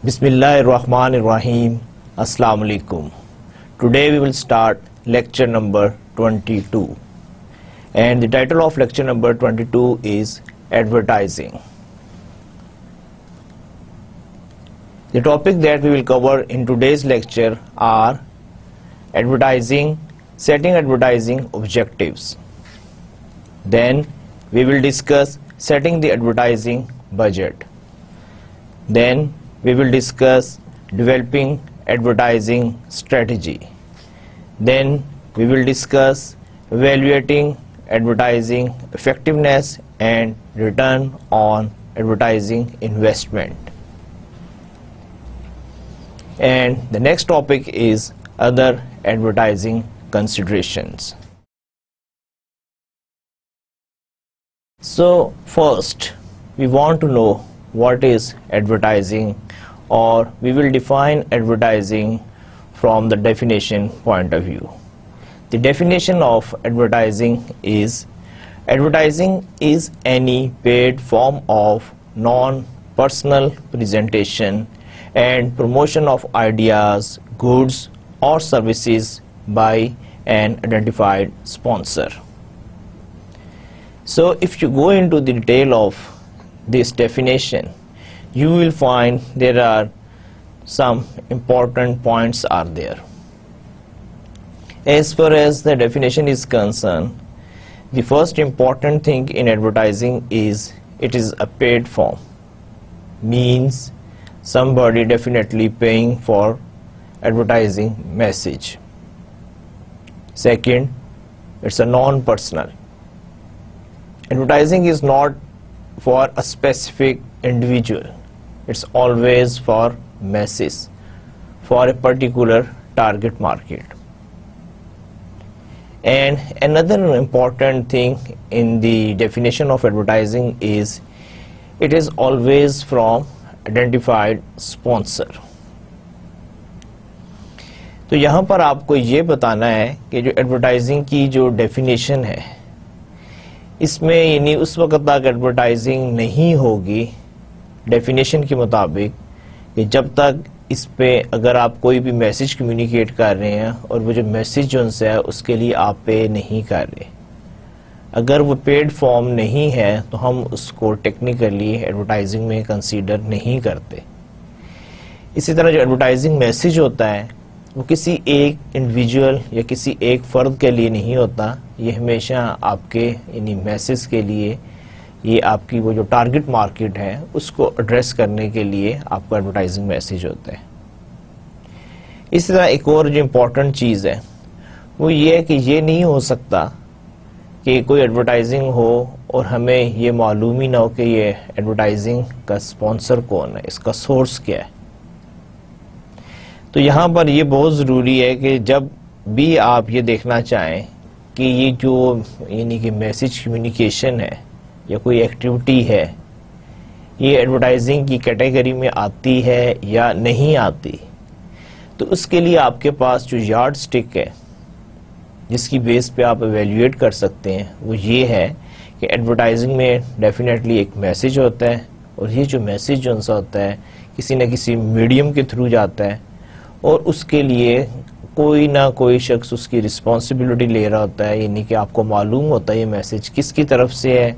Bismillahirrahmanirrahim. Assalamu alaikum. Today we will start lecture number 22, and the title of lecture number 22 is advertising. The topic that we will cover in today's lecture are advertising, setting advertising objectives. Then we will discuss setting the advertising budget. Then we will discuss developing advertising strategy. Then we will discuss evaluating advertising effectiveness and return on advertising investment. And the next topic is other advertising considerations. So first, we want to know what is advertising, or we will define advertising from the definition point of view. The definition of advertising is any paid form of non-personal presentation and promotion of ideas, goods or services by an identified sponsor. So if you go into the detail of this definition, you will find there are some important points are there. As far as the definition is concerned, the first important thing in advertising is it is a paid form. Means somebody definitely paying for advertising message. Second, it's a non-personal. Advertising is not for a specific individual. It's always for masses, for a particular target market. And another important thing in the definition of advertising is it is always from identified sponsor. تو یہاں پر آپ کو یہ بتانا ہے کہ جو advertising کی جو ڈیفینیشن ہے اس میں یعنی اس وقت تک ایڈورٹائزنگ نہیں ہوگی ڈیفینیشن کے مطابق کہ جب تک اس پہ اگر آپ کوئی بھی میسج کمیونیکیٹ کر رہے ہیں اور وہ جو میسج جو ان سے ہے اس کے لیے آپ پے نہیں کر رہے. اگر وہ پیڈ فارم نہیں ہے تو ہم اس کو ٹیکنیکلی ایڈورٹائزنگ میں کنسیڈر نہیں کرتے. اسی طرح جو ایڈورٹائزنگ میسج ہوتا ہے وہ کسی ایک انڈیویجول یا کسی ایک فرد کے لیے نہیں ہوتا, یہ ہمیشہ آپ کے یعنی میسج کے لیے, یہ آپ کی وہ جو ٹارگٹ مارکیٹ ہے اس کو ایڈریس کرنے کے لیے آپ کا ایڈورٹائزنگ میسج ہوتا ہے. اسی طرح ایک اور جو امپورٹنٹ چیز ہے وہ یہ ہے کہ یہ نہیں ہو سکتا کہ کوئی ایڈورٹائزنگ ہو اور ہمیں یہ معلوم ہی نہ ہو کہ یہ ایڈورٹائزنگ کا اسپانسر کون ہے, اس کا سورس کیا ہے. تو یہاں پر یہ بہت ضروری ہے کہ جب بھی آپ یہ دیکھنا چاہیں کہ یہ جو یعنی کہ میسج کمیونیکیشن ہے یا کوئی ایکٹیویٹی ہے یہ ایڈورٹائزنگ کی کیٹیگری میں آتی ہے یا نہیں آتی, تو اس کے لیے آپ کے پاس جو یارڈ سٹک ہے جس کی بیس پہ آپ ایویلیویٹ کر سکتے ہیں وہ یہ ہے کہ ایڈورٹائزنگ میں ڈیفینیٹلی ایک میسج ہوتا ہے, اور یہ جو میسج جو سا ہوتا ہے کسی نہ کسی میڈیم کے تھرو جاتا ہے, اور اس کے لیے کوئی نہ کوئی شخص اس کی رسپانسبلٹی لے رہا ہوتا ہے, یعنی کہ آپ کو معلوم ہوتا ہے یہ میسج کس کی طرف سے ہے,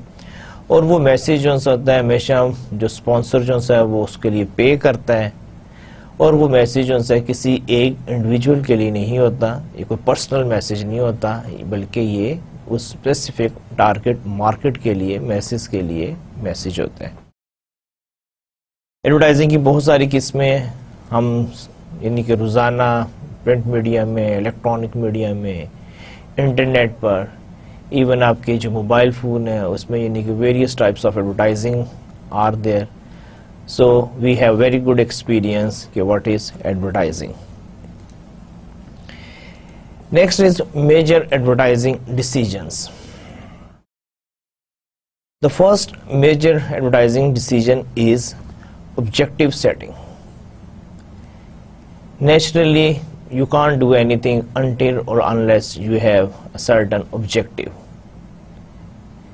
اور وہ میسج جو سا ہوتا ہے ہمیشہ جو اسپانسر جو سا ہے وہ اس کے لیے پے کرتا ہے, اور وہ میسج جو سا کسی ایک انڈیویجول کے لیے نہیں ہوتا, یہ کوئی پرسنل میسج نہیں ہوتا, بلکہ یہ اس اسپیسیفک ٹارگٹ مارکیٹ کے لیے میسج کے لیے میسج ہوتا ہے. ایڈورٹائزنگ کی بہت ساری قسمیں ہم یعنی کہ روزانہ پرنٹ میڈیا میں, الیکٹرانک میڈیا میں, انٹرنیٹ پر, ایون آپ کے جو موبائل فون ہے اس میں یعنی کہ various types of advertising are there. So we have very good experience کہ what is advertising. Next is major advertising decisions. The first major advertising decision is objective setting. Naturally, you can't do anything until or unless you have a certain objective.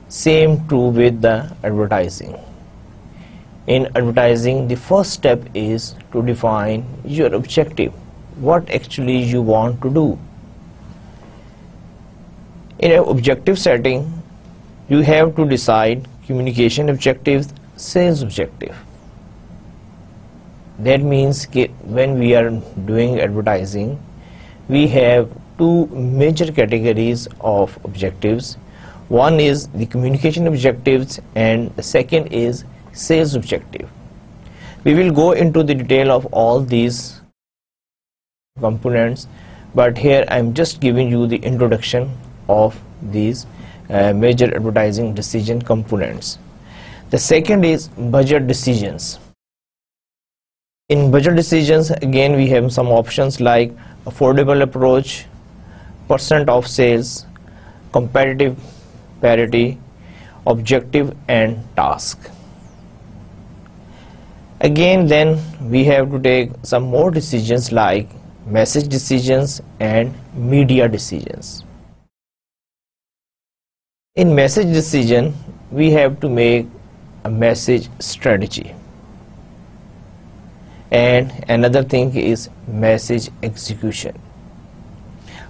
Same true with the advertising. In advertising, the first step is to define your objective, what actually you want to do. In an objective setting, you have to decide communication objective, sales objective. That means when we are doing advertising, we have two major categories of objectives. One is the communication objectives and the second is sales objective. We will go into the detail of all these components, but here I am just giving you the introduction of these major advertising decision components. The second is budget decisions. In budget decisions, again we have some options like affordable approach, percent of sales, competitive parity, objective and task. Again then we have to take some more decisions like message decisions and media decisions. In message decision, we have to make a message strategy, and another thing is message execution.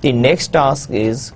The next task is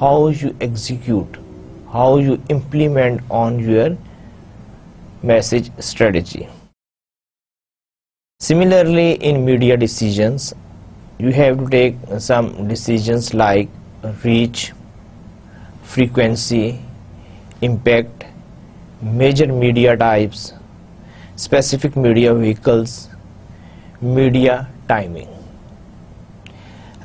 how you execute, how you implement on your message strategy. Similarly, in media decisions, you have to take some decisions like reach, frequency, impact, major media types, specific media vehicles, media timing.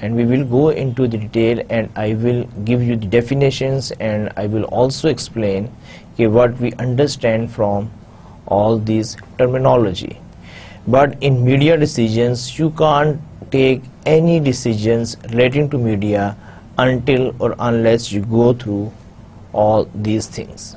and we will go into the detail and I will give you the definitions and I will also explain what we understand from all these terminology. But in media decisions, you can't take any decisions relating to media until or unless you go through all these things.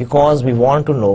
Because we want to know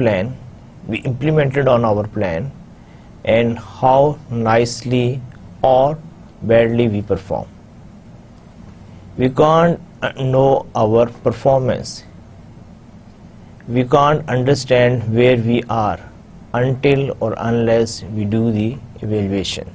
plan, we implemented on our plan, and how nicely or badly we perform. We can't know our performance. We can't understand where we are until or unless we do the evaluation.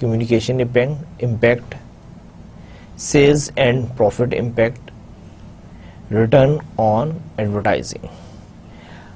Communication impact, sales and profit impact, return on advertising.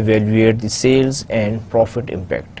evaluate the sales and profit impact.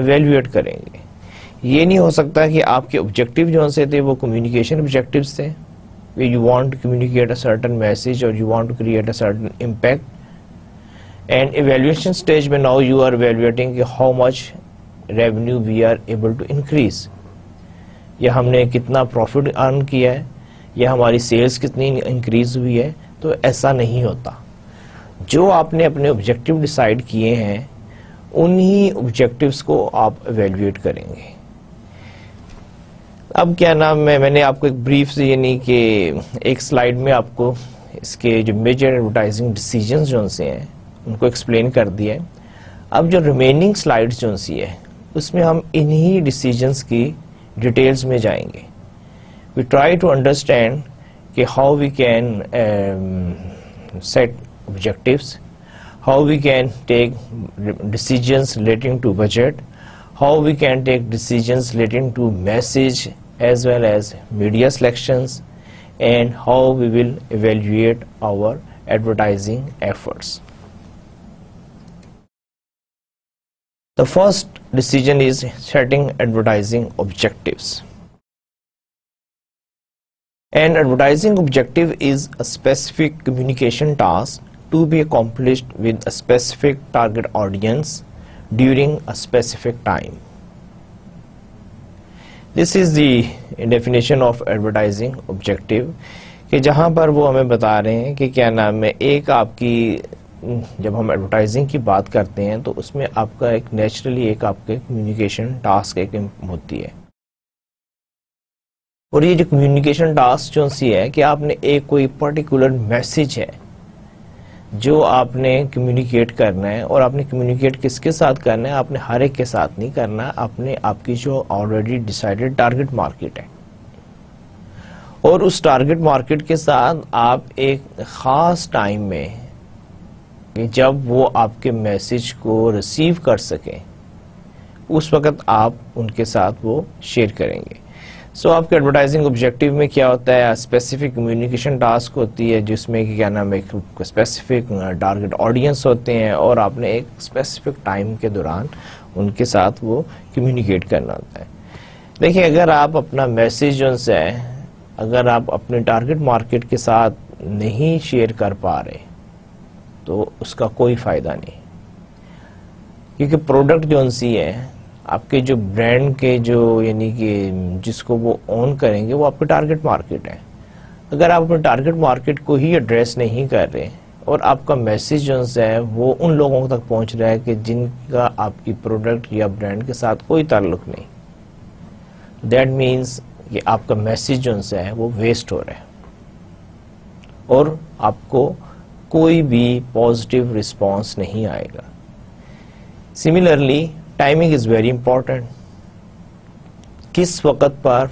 Evaluate کریں گے. یہ نہیں ہو سکتا کہ آپ کے objective جو سے تھے وہ کمیونیکیشن آبجیکٹیوز تھے, you want to communicate a certain message or you want to create a certain impact, and evaluation stage mein now you are evaluating how much revenue we are able to increase, یا ہم نے کتنا profit earn کیا ہے, یا ہماری sales کتنی increase ہوئی ہے. تو ایسا نہیں ہوتا. جو آپ نے اپنے آبجیکٹو ڈیسائیڈ کیے ہیں انہی آبجیکٹیوز کو آپ ایویلویٹ کریں گے. اب کیا نام ہے, میں نے آپ کو ایک بریف سے یعنی کہ ایک سلائیڈ میں آپ کو اس کے جو میجر ایڈورٹائزنگ ڈیسیجنز جو سے ہیں ان کو ایکسپلین کر دیا ہے. اب جو ریمیننگ سلائیڈز جو سی ہے اس میں ہم انہی ڈیسیجنز کی ڈیٹیلز میں جائیں گے. وی ٹرائی ٹو انڈرسٹینڈ کہ how we can set objectives, how we can take decisions relating to budget, how we can take decisions relating to message as well as media selections, and how we will evaluate our advertising efforts. The first decision is setting advertising objectives. An advertising objective is a specific communication task to be accomplished with a specific target audience during a specific time. This is the definition of advertising objective, کہ جہاں پر وہ ہمیں بتا رہے ہیں کہ کیا نام ہے, ایک آپ کی جب ہم ایڈورٹائزنگ کی بات کرتے ہیں تو اس میں آپ کا ایک نیچرلی ایک آپ کے کمیونیکیشن ٹاسک ایک ہوتی ہے, اور یہ جو کمیونیکیشن ٹاسک جو سی ہے کہ آپ نے ایک کوئی پرٹیکولر میسج ہے جو آپ نے کمیونیکیٹ کرنا ہے, اور آپ نے کمیونیکیٹ کس کے ساتھ کرنا ہے, آپ نے ہر ایک کے ساتھ نہیں کرنا ہے, آپ نے آپ کی جو آلریڈی ڈیسائیڈڈ ٹارگٹ مارکیٹ ہے اور اس ٹارگٹ مارکیٹ کے ساتھ آپ ایک خاص ٹائم میں جب وہ آپ کے میسج کو ریسیو کر سکیں اس وقت آپ ان کے ساتھ وہ شیئر کریں گے. سو آپ کے ایڈورٹائزنگ آبجیکٹیو میں کیا ہوتا ہے, اسپیسیفک کمیونیکیشن ٹاسک ہوتی ہے جس میں کہ کیا نام ایک اسپیسیفک ٹارگٹ آڈینس ہوتے ہیں اور آپ نے ایک اسپیسیفک ٹائم کے دوران ان کے ساتھ وہ کمیونیکیٹ کرنا ہوتا ہے. دیکھیں, اگر آپ اپنا میسج جو ہے اگر آپ اپنے ٹارگٹ مارکیٹ کے ساتھ نہیں شیئر کر پا رہے تو اس کا کوئی فائدہ نہیں, کیونکہ پروڈکٹ جو سی ہے آپ کے جو برانڈ کے جو یعنی کہ جس کو وہ اون کریں گے وہ آپ کے ٹارگٹ مارکیٹ ہے. اگر آپ اپنے ٹارگٹ مارکیٹ کو ہی ایڈریس نہیں کر رہے اور آپ کا میسج جو ہے وہ ان لوگوں تک پہنچ رہا ہے کہ جن کا آپ کی پروڈکٹ یا برانڈ کے ساتھ کوئی تعلق نہیں, دیٹ مینس کہ آپ کا میسج جو ہے وہ ویسٹ ہو رہا ہے اور آپ کو کوئی بھی پازیٹیو رسپانس نہیں آئے گا. Similarly timing is very important. کس وقت پر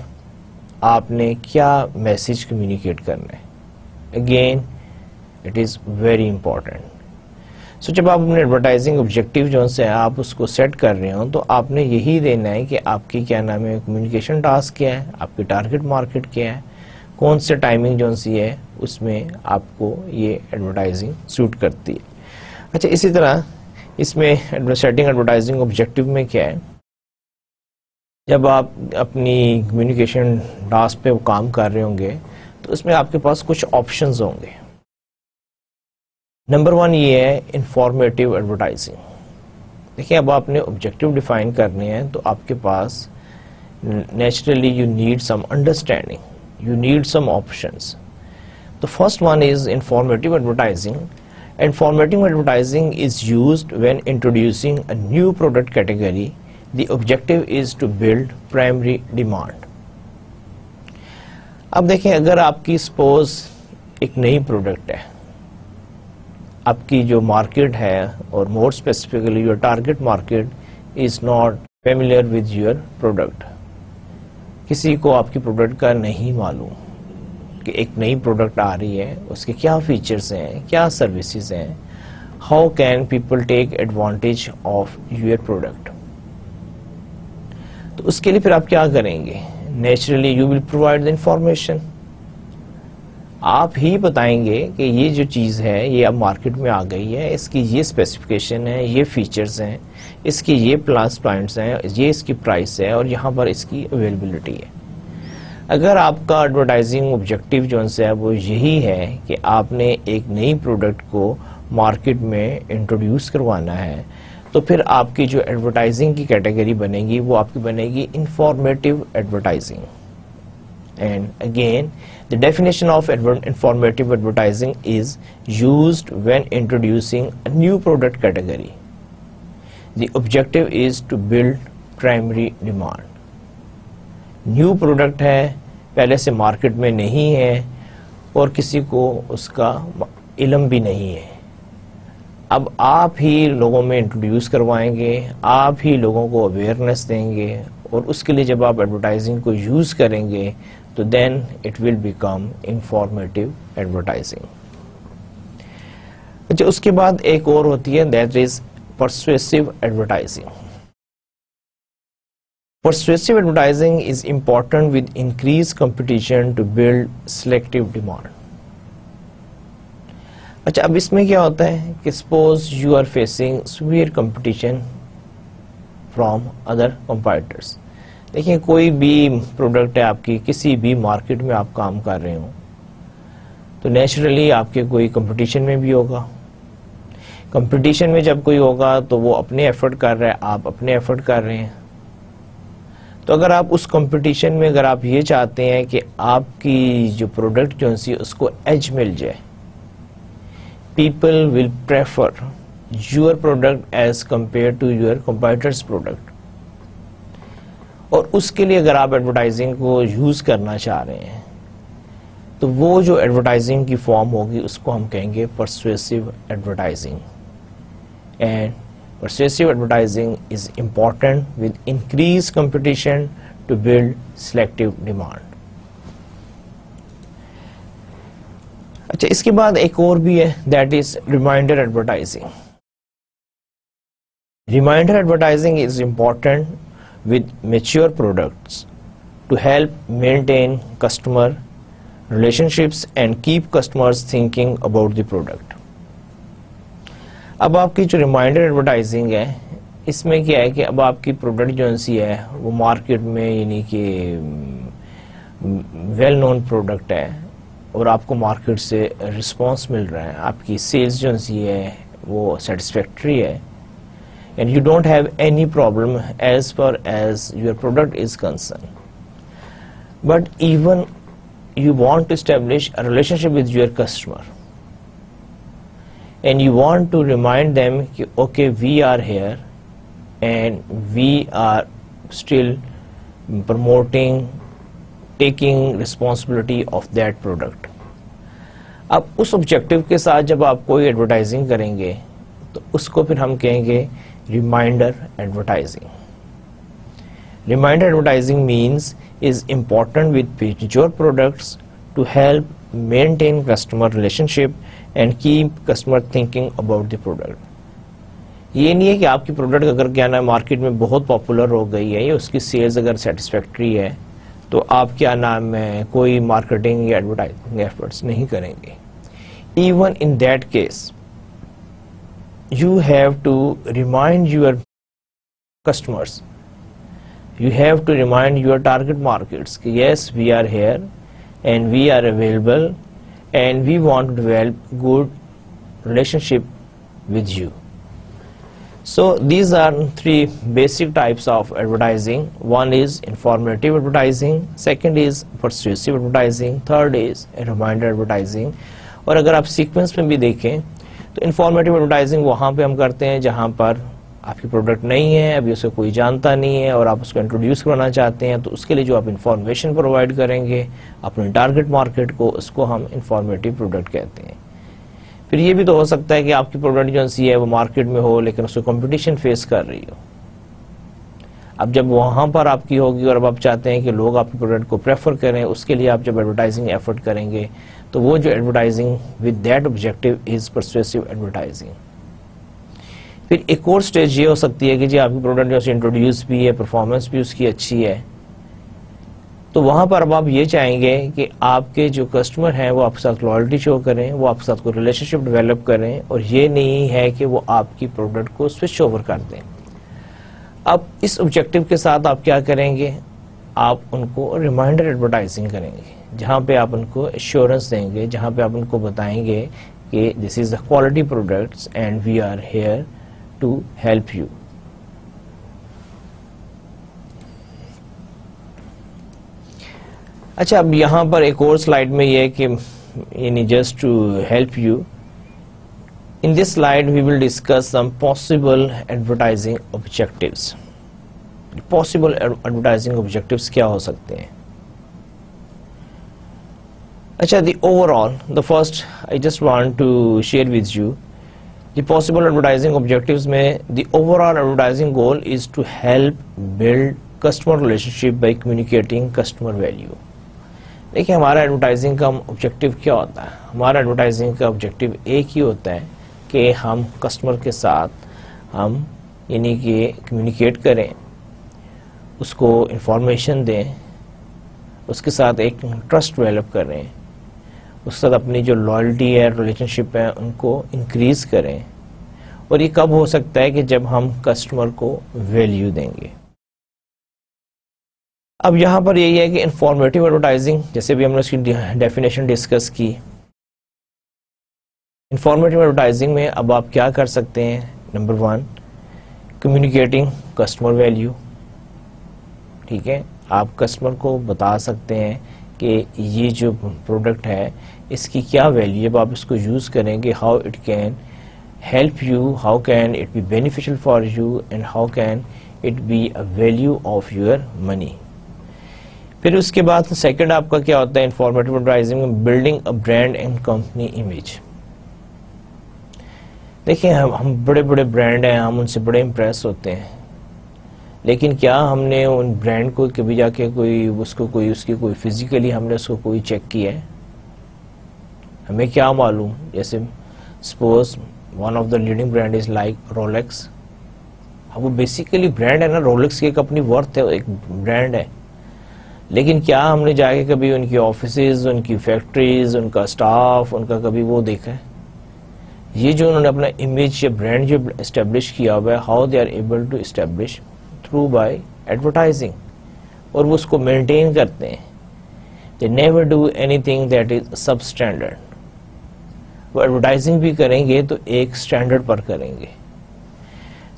آپ نے کیا میسج کمیونیکیٹ کرنا ہے, again it is very important. So جب آپ اپنے ایڈورٹائزنگ آبجیکٹیو جو سے آپ اس کو سیٹ کر رہے ہوں تو آپ نے یہی دینا ہے کہ آپ کی کیا نام ہے کمیونیکیشن ٹاسک کیا ہے, آپ کی ٹارگٹ مارکیٹ کیا ہے, کون سے ٹائمنگ جو سی ہے اس میں آپ کو یہ ایڈورٹائزنگ سوٹ کرتی ہے. اچھا, اسی طرح اس میں سیٹنگ ایڈورٹائزنگ آبجیکٹیو میں کیا ہے, جب آپ اپنی کمیونیکیشن ٹاسک پہ کام کر رہے ہوں گے تو اس میں آپ کے پاس کچھ آپشنز ہوں گے. نمبر 1 یہ ہے انفارمیٹیو ایڈورٹائزنگ. دیکھیں, اب آپ نے آبجیکٹیو ڈیفائن کرنے ہیں تو آپ کے پاس naturally you need some understanding, you need some options. The first one is informative advertising. Informative advertising is used when introducing a new product category. The objective is to build primary demand. اب دیکھیں, اگر آپ کی suppose ایک نئی product ہے, آپ کی جو مارکیٹ ہے اور more specifically your target market is not familiar with your product. کسی کو آپ کی پروڈکٹ کا نہیں معلوم کہ ایک نئی پروڈکٹ آ رہی ہے, اس کے کیا فیچرز ہیں, کیا سروسز ہیں, how can people take advantage of your product. تو اس کے لیے پھر آپ کیا کریں گے, naturally you will provide the information. آپ ہی بتائیں گے کہ یہ جو چیز ہے یہ اب مارکیٹ میں آ گئی ہے، اس کی یہ اسپیسیفکیشن ہے، یہ فیچرز ہیں، اس کی یہ پلس پوائنٹس ہیں، یہ اس کی پرائس ہے اور یہاں پر اس کی اویلیبلٹی ہے۔ اگر آپ کا ایڈورٹائزنگ آبجیکٹیو جو ہے وہ یہی ہے کہ آپ نے ایک نئی پروڈکٹ کو مارکیٹ میں انٹروڈیوس کروانا ہے، تو پھر آپ کی جو ایڈورٹائزنگ کی کیٹیگری بنے گی وہ آپ کی بنے گی informative advertising. And again, the definition of informative advertising is used when introducing a new product category. The objective is to build primary demand. New product ہے، پہلے سے مارکیٹ میں نہیں ہے اور کسی کو اس کا علم بھی نہیں ہے، اب آپ ہی لوگوں میں انٹروڈیوس کروائیں گے، آپ ہی لوگوں کو اویئرنیس دیں گے، اور اس کے لیے جب آپ ایڈورٹائزنگ کو یوز کریں گے تو then it will become informative advertising. اچھا، اس کے بعد ایک اور ہوتی ہے، that is persuasive advertising. Persuasive advertising is important with increase competition to build selective demand. اچھا، اب اس میں کیا ہوتا ہے کہ suppose you are facing severe competition from other competitors. دیکھیں، کوئی بھی پروڈکٹ ہے آپ کی، کسی بھی مارکیٹ میں آپ کام کر رہے ہوں تو نیچرلی آپ کے کوئی کمپٹیشن میں بھی ہوگا۔ کمپٹیشن میں جب کوئی ہوگا تو وہ اپنے ایفرٹ کر رہا ہے، آپ اپنے ایفرٹ کر رہے ہیں، تو اگر آپ اس کمپٹیشن میں اگر آپ یہ چاہتے ہیں کہ آپ کی جو پروڈکٹ جو سی اس کو ایج مل جائے، people will prefer your product as compare to your competitors product, اور اس کے لیے اگر آپ ایڈورٹائزنگ کو یوز کرنا چاہ رہے ہیں تو وہ جو ایڈورٹائزنگ کی فارم ہوگی اس کو ہم کہیں گے persuasive advertising. And persuasive advertising is important with increase competition to build selective demand. اچھا، اس کے بعد ایک اور بھی ہے، that is reminder advertising. Reminder advertising is important with mature products to help maintain customer relationships and keep customers thinking about the product۔ اب آپ کی جو ریمائنڈر ایڈورٹائزنگ ہے، اس میں کیا ہے کہ اب آپ کی پروڈکٹ جو سی ہے وہ مارکیٹ میں یعنی کہ ویل نون پروڈکٹ ہے اور آپ کو مارکیٹ سے رسپانس مل رہا ہے، آپ کی سیلز جو سی ہے وہ سیٹسفیکٹری ہے، and you don't have any problem as far as your product is concerned, but even you want to establish a relationship with your customer and you want to remind them okay, we are here and we are still promoting, taking responsibility of that product۔ اب اس objective کے ساتھ جب آپ کوئی advertising کریں گے تو اس کو پھر ہم کہیں گے reminder advertising. Reminder advertising means is important with your products to help maintain customer relationship and keep customer thinking about the product۔ یہ نہیں ہے کہ آپ کی پروڈکٹ اگر کیا نا مارکیٹ میں بہت پاپولر ہو گئی ہے یا اس کی سیلز اگر سیٹسفیکٹری ہے تو آپ کیا نام ہے کوئی مارکیٹنگ یا ایڈورٹائزنگ ایفرٹس نہیں کریں گے۔ Even in that case you have to remind your customers, you have to remind your target markets کہ yes, we are here and we are available and we want to develop good relationship with you۔ So these are three basic types of advertising. One is informative advertising, second is persuasive advertising, third is reminder advertising۔ اور اگر آپ sequence میں بھی دیکھیں تو informative advertising وہاں پہ ہم کرتے ہیں جہاں پر آپ کی پروڈکٹ نہیں ہے، ابھی اسے کوئی جانتا نہیں ہے اور آپ اس کو انٹروڈیوس کرنا چاہتے ہیں، تو اس کے لیے جو آپ انفارمیشن پرووائڈ کریں گے اپنے ٹارگٹ مارکیٹ کو، اس کو ہم انفارمیٹیو پروڈکٹ کہتے ہیں۔ پھر یہ بھی تو ہو سکتا ہے کہ آپ کی پروڈکٹ جو سی ہے وہ مارکیٹ میں ہو لیکن اس کو کمپٹیشن فیس کر رہی ہو، اب جب وہاں پر آپ کی ہوگی اور اب آپ چاہتے ہیں کہ لوگ آپ کی پروڈکٹ کو پریفر کریں، اس کے لیے آپ جب ایڈورٹائزنگ ایفرٹ کریں گے تو وہ جو advertising with that objective is persuasive advertising. پھر ایک اور سٹیج یہ ہو سکتی ہے کہ جی آپ کی پروڈکٹ جو انٹروڈیوس بھی ہے، پرفارمنس بھی اس کی اچھی ہے، تو وہاں پر اب آپ یہ چاہیں گے کہ آپ کے جو کسٹمر ہیں وہ آپ کے ساتھ لائلٹی شو کریں, وہ آپ کے ساتھ کوئی ریلیشن شپ ڈیولپ کریں, اور یہ نہیں ہے کہ وہ آپ کی پروڈکٹ کو سوئچ اوور کر دیں. اب اس آبجیکٹو کے ساتھ آپ کیا کریں گے, آپ ان کو ریمائنڈر ایڈورٹائزنگ کریں گے, جہاں پہ آپ ان کو ایشورنس دیں گے, جہاں پہ آپ ان کو بتائیں گے کہ this is the quality products and we are here to help you. اچھا, اب یہاں پر ایک اور سلائیڈ میں یہ کہ یعنی just to help you, in this slide we will discuss some possible advertising objectives. Possible advertising objectives کیا ہو سکتے ہیں؟ اچھا, the overall the first I just want to share with you the possible advertising objectives میں the overall advertising goal is to help build customer relationship by communicating customer value. دیکھیں, ہمارا advertising کا objective کیا ہوتا ہے؟ ہمارا advertising کا objective ایک ہی ہوتا ہے کہ ہم کسٹمر کے ساتھ ہم یعنی کہ کمیونیکیٹ کریں, اس کو انفارمیشن دیں, اس کے ساتھ ایک ٹرسٹ ڈیولپ کریں, اس کے ساتھ اپنی جو لائلٹی ہے, ریلیشن شپ ہے, ان کو انکریز کریں. اور یہ کب ہو سکتا ہے؟ کہ جب ہم کسٹمر کو ویلیو دیں گے. اب یہاں پر یہی ہے کہ انفارمیٹیو ایڈورٹائزنگ, جیسے بھی ہم نے اس کی ڈیفینیشن ڈسکس کی. انفارمیٹیو ایڈورٹائزنگ میں اب آپ کیا کر سکتے ہیں؟ Number 1, communicating customer value. ٹھیک ہے, آپ کسٹمر کو بتا سکتے ہیں کہ یہ جو پروڈکٹ ہے اس کی کیا ویلیو ہے, جب آپ اس کو یوز کریں گے, how it can help you, how can it be beneficial for you, and how can it be a value of your money. پھر اس کے بعد سیکنڈ آپ کا کیا ہوتا ہے انفارمیٹیو ایڈورٹائزنگ میں؟ Building a brand and company image. دیکھیں, ہم بڑے بڑے برانڈ ہیں, ہم ان سے بڑے امپریس ہوتے ہیں, لیکن کیا ہم نے ان برانڈ کو کبھی جا کے اس کی کوئی فزیکلی ہم نے اس کو کوئی چیک کیا ہے؟ ہمیں کیا معلوم. جیسے suppose one of the leading brand is like Rolex. اب وہ بیسیکلی برانڈ ہے نا, رولکس کی ایک اپنی ورتھ ہے, ایک برانڈ ہے, لیکن کیا ہم نے جا کے کبھی ان کی آفیسز, ان کی فیکٹریز, ان کا سٹاف, ان کا کبھی وہ دیکھا ہے؟ یہ جو انہوں نے اپنا امیج یا برانڈ جو اسٹیبلش کیا ہوا ہے, how they are able to establish through by advertising, اور وہ اس کو مینٹین کرتے ہیں. They never do anything that is substandard. وہ ایڈورٹائزنگ بھی کریں گے تو ایک اسٹینڈرڈ پر کریں گے.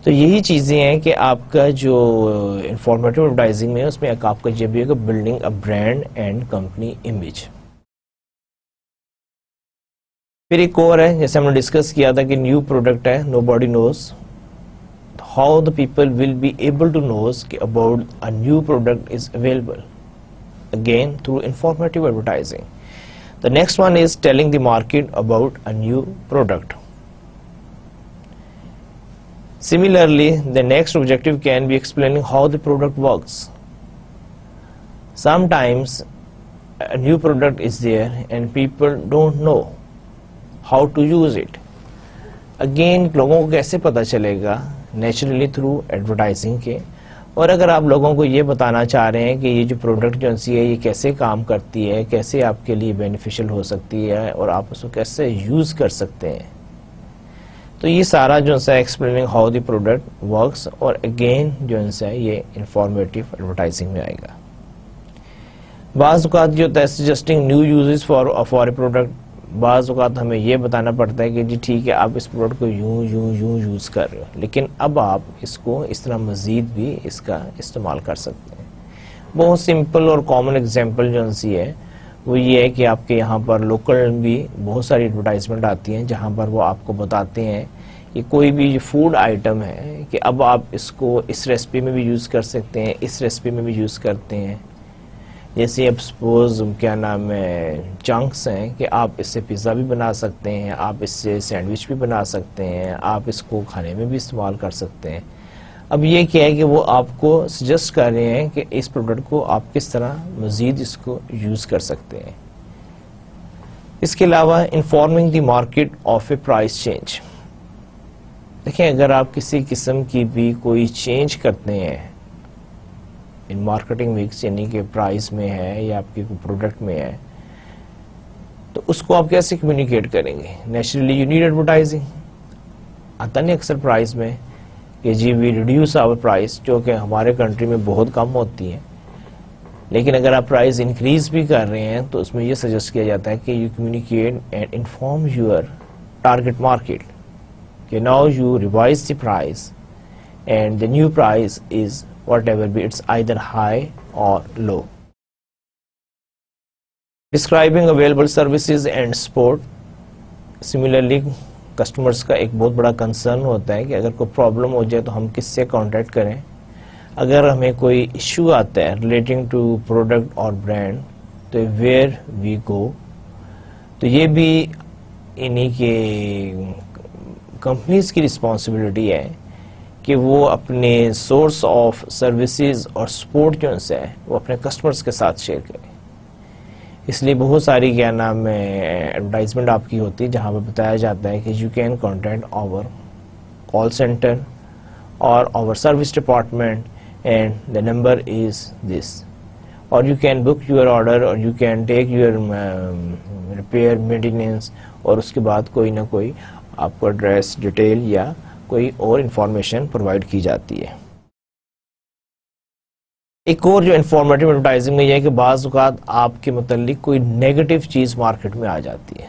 تو یہی چیزیں ہیں کہ آپ کا جو انفارمیٹیو ایڈورٹائزنگ میں اس میں آپ کا جب یہ building a brand and company image. پھر ایک اور ہے, جیسے ہم نے ڈسکس کیا تھا کہ نیو پروڈکٹ ہے, nobody knows how the people will be able to knows کہ about a new product is available, again through informative advertising. The next one is telling the market about a new product. Similarly, the next objective can be explaining how the product works. Sometimes a new product is there and people don't know how to use it. Again, لوگوں کو کیسے پتا چلے گا؟ Naturally through advertising کے. اور اگر آپ لوگوں کو یہ بتانا چاہ رہے ہیں کہ یہ جو پروڈکٹ جو ہے یہ کیسے کام کرتی ہے, کیسے آپ کے لیے بینیفیشل ہو سکتی ہے, اور آپ اس کو کیسے یوز کر سکتے ہیں, تو یہ سارا جو ہے explaining how the product works, اور اگین جو ہے یہ انفارمیٹیو ایڈورٹائزنگ میں آئے گا. بعض اوقات جو ہوتا ہے suggesting new uses for a product, بعض اوقات ہمیں یہ بتانا پڑتا ہے کہ جی ٹھیک ہے آپ اس پروڈکٹ کو یوں یوں یوں یوز کر رہے ہو, لیکن اب آپ اس کو اس طرح مزید بھی اس کا استعمال کر سکتے ہیں. بہت سمپل اور کامن ایگزامپل جو ہے وہ یہ ہے کہ آپ کے یہاں پر لوکل بھی بہت ساری ایڈورٹائزمنٹ آتی ہیں جہاں پر وہ آپ کو بتاتے ہیں کہ کوئی بھی فوڈ آئٹم ہے کہ اب آپ اس کو اس ریسپی میں بھی یوز کر سکتے ہیں, اس ریسپی میں بھی یوز کرتے ہیں. جیسے اب سپوز کیا نام ہے چنکس ہیں کہ آپ اس سے پیزا بھی بنا سکتے ہیں, آپ اس سے سینڈوچ بھی بنا سکتے ہیں, آپ اس کو کھانے میں بھی استعمال کر سکتے ہیں. اب یہ کیا ہے کہ وہ آپ کو سجیسٹ کر رہے ہیں کہ اس پروڈکٹ کو آپ کس طرح مزید اس کو یوز کر سکتے ہیں. اس کے علاوہ informing the market of a price change. دیکھیں اگر آپ کسی قسم کی بھی کوئی چینج کرتے ہیں ان مارکیٹنگ مکس یعنی کہ پرائز میں ہے یا آپ کے پروڈکٹ میں ہے، تو اس کو آپ کیسے کمیونیکیٹ کریں گے؟ Naturally you need advertising. آتا نہیں اکثر پرائز میں کہ جی وی ریڈیوس آور پرائز، جو کہ ہمارے کنٹری میں بہت کم ہوتی ہے، لیکن اگر آپ پرائز انکریز بھی کر رہے ہیں تو اس میں یہ سجیسٹ کیا جاتا ہے کہ you communicate and inform your target market کہ now you revise the price and the new price is whatever be, it's either high or low. Describing available services and support. Similarly, customers کا ایک بہت بڑا concern ہوتا ہے کہ اگر کوئی problem ہو جائے تو ہم کس سے contact کریں. اگر ہمیں کوئی issue آتا ہے relating to product اور brand تو where we go. تو یہ بھی انہی کے companies کی responsibility ہے کہ وہ اپنے سورس آف سروسز اور سپورٹ جو ان سے ہے وہ اپنے کسٹمرز کے ساتھ شیئر کریں. اس لیے بہت ساری کیا نام ہے ایڈورٹائزمنٹ آپ کی ہوتی ہے جہاں پہ بتایا جاتا ہے کہ you can contact our call centre or our service department and the number is this, or you can book your order or you can take your repair maintenance, اور اس کے بعد کوئی نہ کوئی آپ کو ایڈریس ڈیٹیل یا کوئی اور انفارمیشن پرووائڈ کی جاتی ہے. ایک اور جو انفارمیٹیو ایڈورٹائزنگ میں یہ ہے کہ بعض اوقات آپ کے متعلق کوئی نیگیٹو چیز مارکیٹ میں آ جاتی ہے.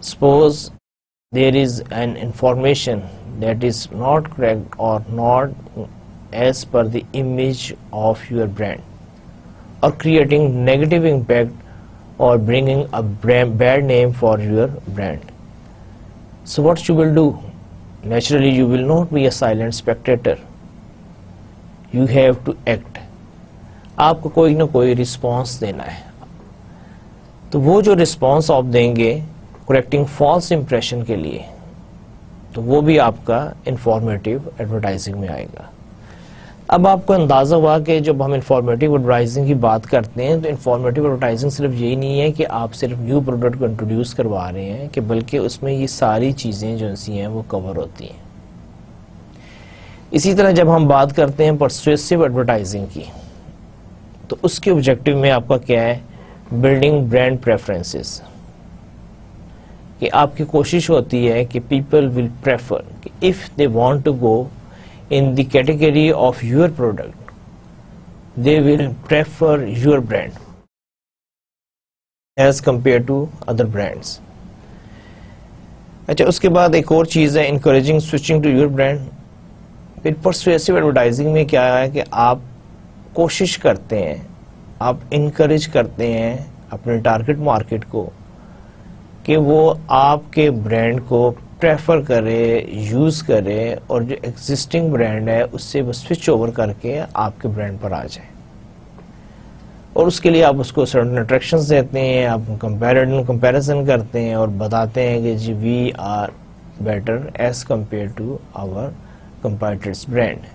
Suppose there is an information that is not correct or not as per the image of your brand or creating negative impact or bringing a bad name for your brand. So what you will do? Naturally you will not be a silent spectator. You have to act. آپ کو کوئی نہ کوئی response دینا ہے. تو وہ جو رسپانس آپ دیں گے کریکٹنگ فالس امپریشن کے لیے تو وہ بھی آپ کا انفارمیٹیو ایڈورٹائزنگ میں آئے گا. اب آپ کو اندازہ ہوا کہ جب ہم انفارمیٹیو ایڈورٹائزنگ کی بات کرتے ہیں تو انفارمیٹیو ایڈورٹائزنگ صرف یہی نہیں ہے کہ آپ صرف نیو پروڈکٹ کو انٹروڈیوس کروا رہے ہیں، کہ بلکہ اس میں یہ ساری چیزیں جو سی ہیں وہ کور ہوتی ہیں. اسی طرح جب ہم بات کرتے ہیں پرسویسو ایڈورٹائزنگ کی تو اس کے آبجیکٹو میں آپ کا کیا ہے؟ بلڈنگ برانڈ پریفرنسز، کہ آپ کی کوشش ہوتی ہے کہ پیپل ول پریفر کہ if they want to go in the category of your product, they will prefer your brand as compared to other brands. اچھا، اس کے بعد ایک اور چیز ہے encouraging switching to your brand. پھر persuasive advertising میں کیا ہے کہ آپ کوشش کرتے ہیں، آپ انکریج کرتے ہیں اپنے ٹارگٹ مارکیٹ کو کہ وہ آپ کے برانڈ کو پریفر کرے، یوز کرے، اور جو ایگزسٹنگ برانڈ ہے اس سے وہ سوئچ اوور کر کے آپ کے برانڈ پر آ جائے. اور اس کے لیے آپ اس کو سرٹن اٹریکشنز دیتے ہیں، آپ کمپیریزن کرتے ہیں اور بتاتے ہیں کہ جی we are better as compare to our competitors brand.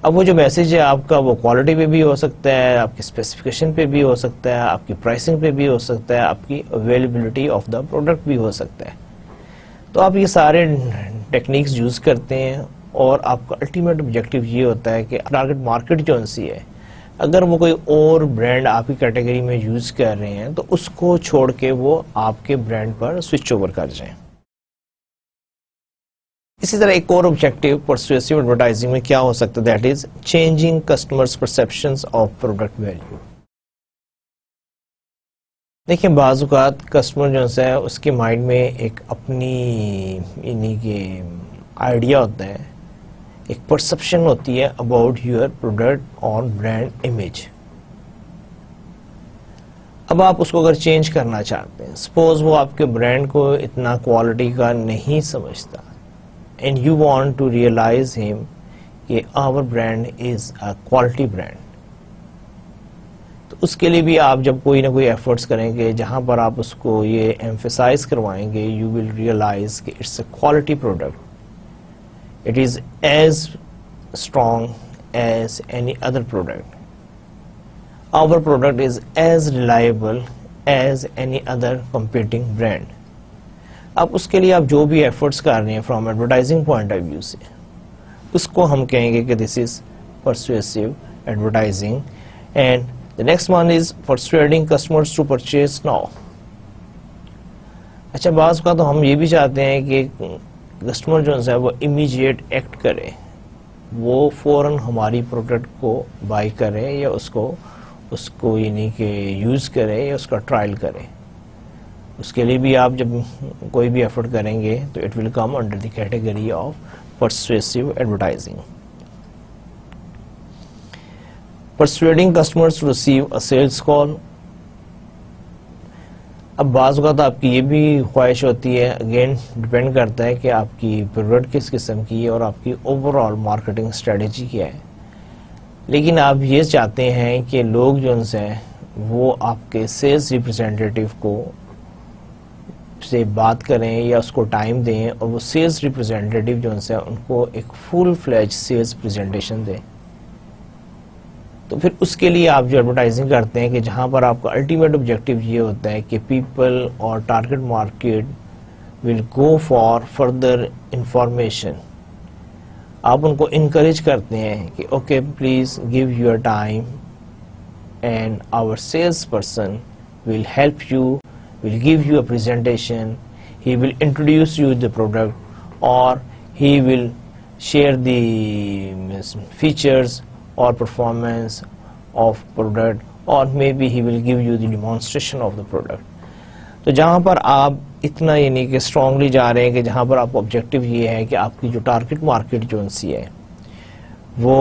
اب وہ جو میسج ہے آپ کا وہ کوالٹی پہ بھی ہو سکتا ہے، آپ کی اسپیسیفکیشن پہ بھی ہو سکتا ہے، آپ کی پرائسنگ پہ بھی ہو سکتا ہے، آپ کی اویلیبلٹی آف دا پروڈکٹ بھی ہو سکتا ہے. تو آپ یہ سارے ٹیکنیکس یوز کرتے ہیں اور آپ کا الٹیمیٹ آبجیکٹو یہ ہوتا ہے کہ ٹارگٹ مارکیٹ جو ان سی ہے اگر وہ کوئی اور برانڈ آپ کی کیٹیگری میں یوز کر رہے ہیں تو اس کو چھوڑ کے وہ آپ کے برانڈ پر سوئچ اوور کر جائیں. اسی طرح ایک اور آبجیکٹو پرسویسو ایڈورٹائزنگ میں کیا ہو سکتا ہے؟ That is changing customers perceptions of product value. دیکھیں بعض اوقات کسٹمر جو ہے اس کے مائنڈ میں ایک اپنی انہی کے آئیڈیا ہوتا ہے، ایک پرسپشن ہوتی ہے about your product on brand image. اب آپ اس کو اگر چینج کرنا چاہتے ہیں، سپوز وہ آپ کے برانڈ کو اتنا کوالٹی کا نہیں سمجھتا and you want to realize ہم کہ our brand is a quality brand. تو اس کے لیے بھی آپ جب کوئی نہ کوئی ایفرٹس کریں گے جہاں پر آپ اس کو یہ ایمفیسائز کروائیں گے، یو ول ریئلائز کہ it's a quality product, it is as strong as any other product, our product is as reliable as any other competing brand. اب اس کے لیے آپ جو بھی ایفرٹس کر رہے ہیں from advertising point of view سے، اس کو ہم کہیں گے کہ this is persuasive advertising. And the next one is persuading customers to purchase now. اچھا بعض کا تو ہم یہ بھی چاہتے ہیں کہ کسٹمر جو ہے وہ امیجیٹ ایکٹ کرے، وہ فوراً ہماری پروڈکٹ کو بائی کرے یا اس کو یعنی کہ یوز کرے یا اس کا ٹرائل کرے. اس کے لیے بھی آپ جب کوئی بھی ایفرٹ کریں گے تو it will come under the category of persuasive advertising. Persuading customers to receive a sales call. اب بعض اوقات آپ کی یہ بھی خواہش ہوتی ہے، اگین ڈپینڈ کرتا ہے کہ آپ کی پروڈکٹ کس قسم کی ہے اور آپ کی اوور آل مارکیٹنگ اسٹریٹجی کیا ہے، لیکن آپ یہ چاہتے ہیں کہ لوگ جو ان سے وہ آپ کے سیلز ریپرزینٹیٹیو کو سے بات کریں یا اس کو ٹائم دیں اور وہ سیلز ریپرزینٹیٹیو جو ان سے ان کو ایک فل فلیج سیلز پریزنٹیشن دیں. تو پھر اس کے لیے آپ جو ایڈورٹائزنگ کرتے ہیں کہ جہاں پر آپ کا الٹیمیٹ آبجیکٹو یہ ہوتا ہے کہ پیپل اور target market will go for further information. آپ ان کو انکریج کرتے ہیں کہ okay please give your time and our sales person will help you, will give you a presentation, he will introduce you the product or he will share the features or performance of product or maybe he will give you the demonstration of the product. تو جہاں پر آپ اتنا یعنی کہ strongly جا رہے ہیں کہ جہاں پر آپ کو آبجیکٹو یہ ہے کہ آپ کی جو ٹارگٹ مارکیٹ جو ان سی ہے وہ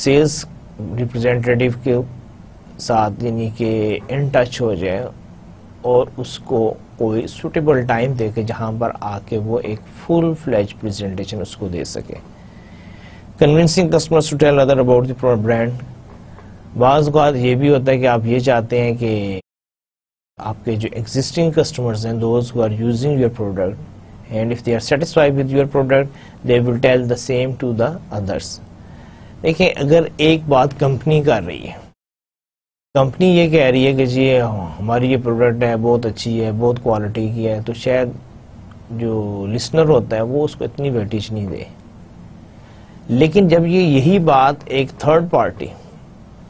سیلز ریپرزینٹیٹیو کے ساتھ یعنی کہ ان ٹچ ہو جائے اور اس کو کوئی سوٹیبل ٹائم دے کے جہاں پر آ کے وہ ایک فل فلیج پریزنٹیشن اس کو دے سکے. Convincing customers to tell other about the brand. بعض اوقات یہ بھی ہوتا ہے کہ آپ یہ چاہتے ہیں کہ آپ کے جو ایگزسٹنگ کسٹمرز ہیں those who are using your product and if they are satisfy with your product they will tell the same to the others. دیکھیں اگر ایک بات کمپنی کر رہی ہے، کمپنی یہ کہہ رہی ہے کہ جی ہماری یہ پروڈکٹ ہے بہت اچھی ہے بہت کوالٹی کی ہے، تو شاید جو لسنر ہوتا ہے وہ اس کو اتنی ویٹیج نہیں دے. لیکن جب یہی بات ایک تھرڈ پارٹی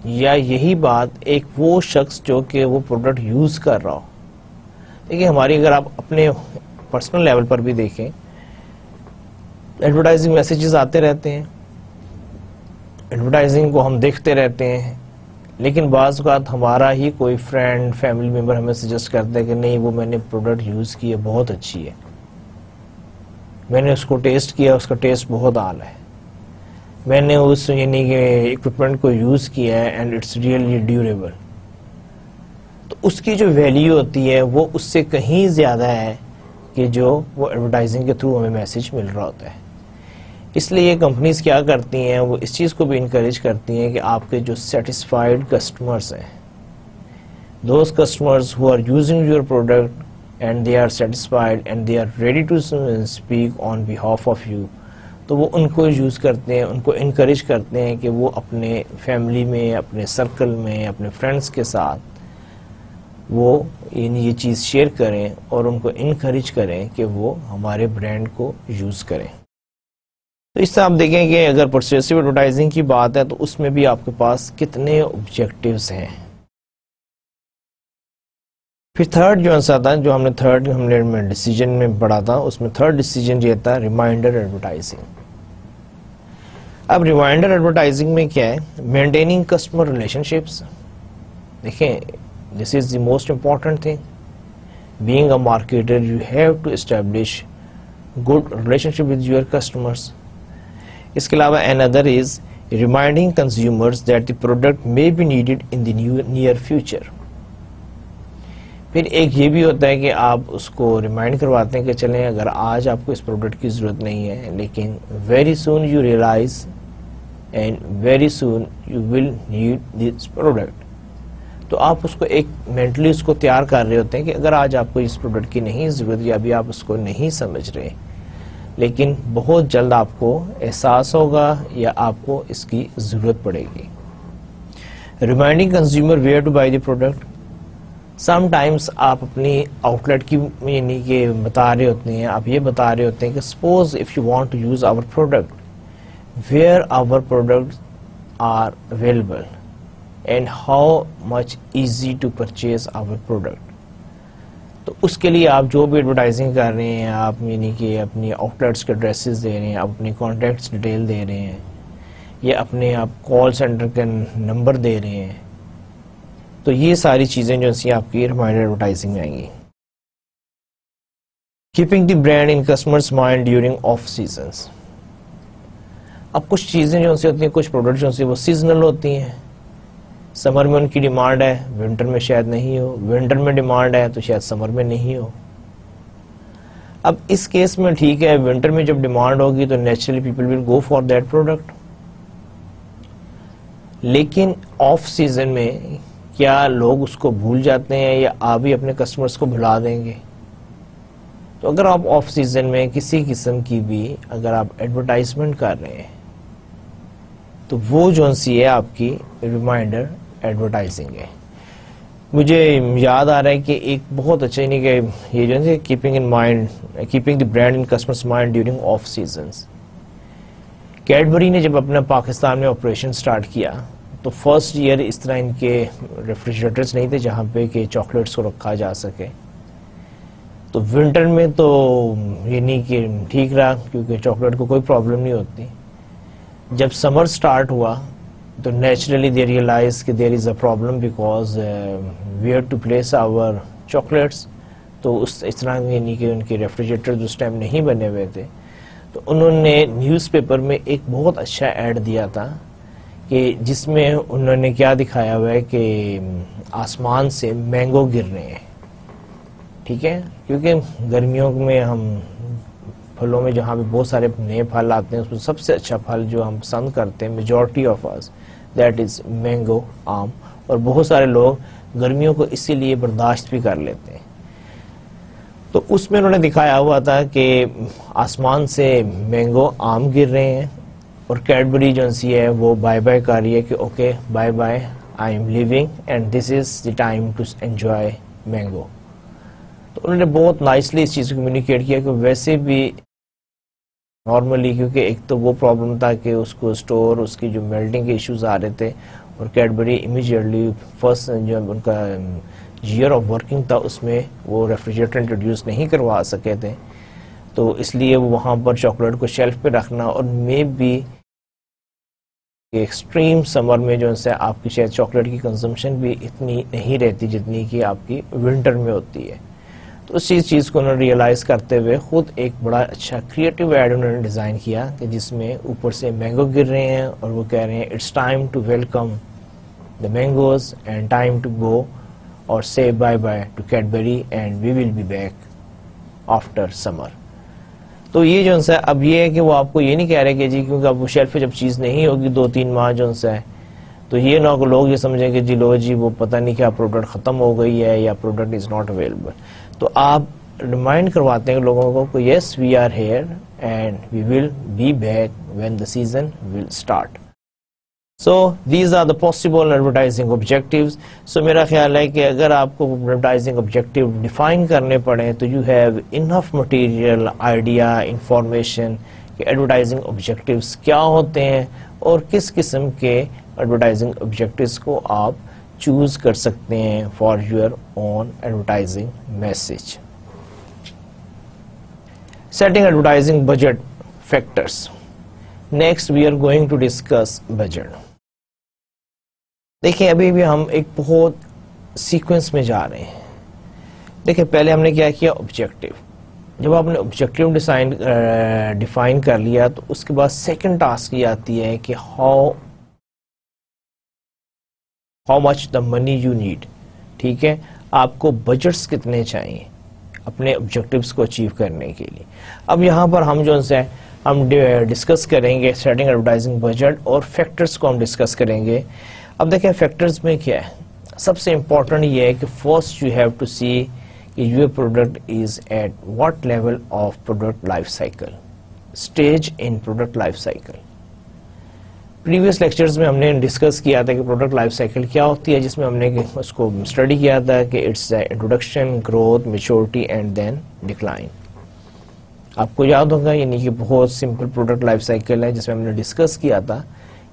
یا یہی بات ایک وہ شخص جو کہ وہ پروڈکٹ یوز کر رہا ہو، دیکھیں ہماری اگر آپ اپنے پرسنل لیول پر بھی دیکھیں ایڈورٹائزنگ میسیجز آتے رہتے ہیں، ایڈورٹائزنگ کو ہم دیکھتے رہتے ہیں، لیکن بعض اوقات ہمارا ہی کوئی فرینڈ فیملی ممبر ہمیں سجیسٹ کرتا ہے کہ نہیں وہ میں نے پروڈکٹ یوز کی ہے بہت اچھی ہے، میں نے اس کو ٹیسٹ کیا اس کا ٹیسٹ بہت اعلیٰ ہے، میں نے اس یعنی کہ ایکوپمنٹ کو یوز کیا ہے اینڈ اٹس ریئلی ڈیوریبل. تو اس کی جو ویلیو ہوتی ہے وہ اس سے کہیں زیادہ ہے کہ جو وہ ایڈورٹائزنگ کے تھرو ہمیں میسیج مل رہا ہوتا ہے. اس لیے یہ کمپنیز کیا کرتی ہیں وہ اس چیز کو بھی انکریج کرتی ہیں کہ آپ کے جو سیٹسفائیڈ کسٹمرز ہیں، those customers who are using your product and they are satisfied and they are ready to speak on behalf of you, تو وہ ان کو یوز کرتے ہیں، ان کو انکریج کرتے ہیں کہ وہ اپنے فیملی میں اپنے سرکل میں اپنے فرینڈس کے ساتھ وہ یہ چیز شیئر کریں اور ان کو انکریج کریں کہ وہ ہمارے برانڈ کو یوز کریں. تو اس سے آپ دیکھیں کہ اگر پرسویسو ایڈورٹائزنگ کی بات ہے تو اس میں بھی آپ کے پاس کتنے آبجیکٹیوز ہیں. پھر تھرڈ جو آنسر تھا جو ہم نے ڈیسیجن میں پڑھا تھا اس میں تھرڈ ڈیسیجن یہ تھا ریمائنڈر ایڈورٹائزنگ. اب ریمائنڈر ایڈورٹائزنگ میں کیا ہے؟ Maintaining customer relationships. دیکھیں this is the most important thing. Being a marketer you have to establish good relationship with your customers. اس کے علاوہ another is reminding consumers that the product may be needed in the near future. پھر ایک یہ بھی ہوتا ہے کہ آپ اس کو ریمائنڈ کرواتے ہیں کہ چلیں اگر آج آپ کو اس پروڈکٹ کی ضرورت نہیں ہے لیکن very soon you realize and very soon you will need this product. تو آپ اس کو ایک مینٹلی اس کو تیار کر رہے ہوتے ہیں کہ اگر آج آپ کو اس پروڈکٹ کی نہیں ضرورت یا ابھی آپ اس کو نہیں سمجھ رہے لیکن بہت جلد آپ کو احساس ہوگا یا آپ کو اس کی ضرورت پڑے گی. Reminding consumer where to buy the product. Sometimes آپ اپنی آؤٹ لیٹ کی یعنی کہ بتا رہے ہوتے ہیں، آپ یہ بتا رہے ہوتے ہیں کہ suppose if you want to use our product where our product are available and how much easy to purchase our product. تو اس کے لیے آپ جو بھی ایڈورٹائزنگ کر رہے ہیں، آپ یعنی کہ اپنی آؤٹ لیٹس کے ایڈریسز دے رہے ہیں، آپ اپنی کانٹیکٹس ڈیٹیل دے رہے ہیں، یا اپنے آپ کال سینٹر کے نمبر دے رہے ہیں، تو یہ ساری چیزیں جو سی آپ کی ریمائنڈر ایڈورٹائزنگ میں آئیں گی. Keeping the brand in customers mind during of seasons. اب کچھ چیزیں جو سی ہوتی ہیں، کچھ پروڈکٹ جو سی وہ سیزنل ہوتی ہیں. سمر میں ان کی ڈیمانڈ ہے، ونٹر میں شاید نہیں ہو، ونٹر میں ڈیمانڈ ہے تو شاید سمر میں نہیں ہو. اب اس کیس میں ٹھیک ہے، ونٹر میں جب ڈیمانڈ ہوگی تو naturally people will go for that product. لیکن آف سیزن میں کیا لوگ اس کو بھول جاتے ہیں یا آپ بھی اپنے کسٹمرز کو بھلا دیں گے؟ تو اگر آپ آف سیزن میں کسی قسم کی بھی اگر آپ ایڈورٹائزمنٹ کر رہے ہیں تو وہ جو سی ہے آپ کی ریمائنڈر ایڈورٹائزنگ ہے. مجھے یاد آ رہا ہے کہ ایک بہت اچھا نہیں کہ یہ جو ہے keeping the brand in customers mind during of seasons. Cadbury نے جب اپنا پاکستان میں آپریشن سٹارٹ کیا تو فرسٹ ایئر اس طرح ان کے ریفریجریٹرز نہیں تھے جہاں پہ کہ چاکلیٹس کو رکھا جا سکے. تو ونٹر میں تو یعنی کہ ٹھیک رہا کیونکہ چاکلیٹ کو کوئی پرابلم نہیں ہوتی. جب سمر سٹارٹ ہوا تو نیچرلی دے ریئلائز کہ there is a problem because where to place our chocolates. تو اس طرح یعنی کہ ان کے ریفریجریٹر اس ٹائم نہیں بنے ہوئے تھے. تو انہوں نے نیوز پیپر میں ایک بہت اچھا ایڈ دیا تھا کہ جس میں انہوں نے کیا دکھایا ہوا ہے کہ آسمان سے مینگو گر رہے ہیں. ٹھیک ہے، کیونکہ گرمیوں میں ہم پھلوں میں جہاں پہ بہت سارے نئے پھل آتے ہیں اس میں سب سے اچھا پھل جو ہم پسند کرتے ہیں میجورٹی آف اس دیٹ از مینگو، آم. اور بہت سارے لوگ گرمیوں کو اسی لیے برداشت بھی کر لیتے ہیں. تو اس میں انہوں نے دکھایا ہوا تھا کہ آسمان سے مینگو آم گر رہے ہیں اور کیڈبری جو سی ہے وہ بائے بائے کر رہی ہے کہ okay bye bye, I am leaving and this is the time to enjoy mango. تو انہوں نے بہت نائسلی اس چیز کو کمیونیکیٹ کیا کہ ویسے بھی نارملی کیونکہ ایک تو وہ پرابلم تھا کہ اس کو اسٹور اس کی جو میلٹنگ کے ایشوز آ رہے تھے اور کیڈبری امیجیٹلی فرسٹ جو ان کا ایئر آف ورکنگ تھا اس میں وہ ریفریجریٹر انٹروڈیوس نہیں کروا سکے تھے. تو اس لیے وہاں پر چاکلیٹ کو شیلف پہ رکھنا اور مے بی ایکسٹریم سمر میں جو ہے آپ کی شاید چاکلیٹ کی کنزمپشن بھی اتنی نہیں رہتی جتنی کہ آپ کی ونٹر میں ہوتی ہے. تو اس چیز کو انہوں نے ریئلائز کرتے ہوئے خود ایک بڑا اچھا کریٹو ایڈ انہوں نے ڈیزائن کیا کہ جس میں اوپر سے مینگو گر رہے ہیں اور وہ کہہ رہے ہیں it's time to welcome the mangoes and time to go اور say bye bye to Cadbury and we will be back after summer. تو یہ جو ہے اب یہ ہے کہ وہ آپ کو یہ نہیں کہہ رہے کہ جی کیونکہ اب وہ شیلف پہ جب چیز نہیں ہوگی 2-3 ماہ جو ہے تو یہ نہ لوگ یہ سمجھیں کہ جی لو جی وہ پتہ نہیں کیا پروڈکٹ ختم ہو گئی ہے یا پروڈکٹ از ناٹ اویلیبل. تو آپ ریمائنڈ کرواتے ہیں لوگوں کو کہ yes we are here and we will be back when the season will start. So these are the possible advertising objectives. So میرا خیال ہے کہ اگر آپ کو advertising objective define کرنے پڑے تو you have enough material, idea, information کہ advertising objectives کیا ہوتے ہیں اور کس قسم کے advertising objectives کو آپ چوز کر سکتے ہیں for your own advertising message. Setting advertising budget factors. Next we are going to discuss budget. دیکھیں ابھی بھی ہم ایک بہت سیکوینس میں جا رہے ہیں. دیکھیں پہلے ہم نے کیا کیا آبجیکٹو. جب آپ نے آبجیکٹو ڈیفائن کر لیا تو اس کے بعد سیکنڈ ٹاسک یہ آتی ہے کہ how much the money you need. ٹھیک ہے، آپ کو بجٹس کتنے چاہیے اپنے آبجیکٹیوز کو اچیو کرنے کے لیے. اب یہاں پر ہم جو ہے ہم ڈسکس کریں گے سیٹنگ ایڈورٹائزنگ بجٹ اور فیکٹرز کو ہم ڈسکس کریں گے. اب دیکھیں فیکٹرز میں کیا ہے. سب سے امپورٹنٹ یہ ہے کہ first you have to see کہ your product is at what level of product life cycle, stage in product life cycle. Previous lectures میں ہم نے ڈسکس کیا تھا کہ پروڈکٹ لائف سائیکل کیا ہوتی ہے، جس میں ہم نے اس کو اسٹڈی کیا تھا کہ it's introduction, growth, maturity and then decline. آپ کو یاد ہوگا یعنی کہ بہت سمپل پروڈکٹ لائف سائیکل ہے جس میں ہم نے ڈسکس کیا تھا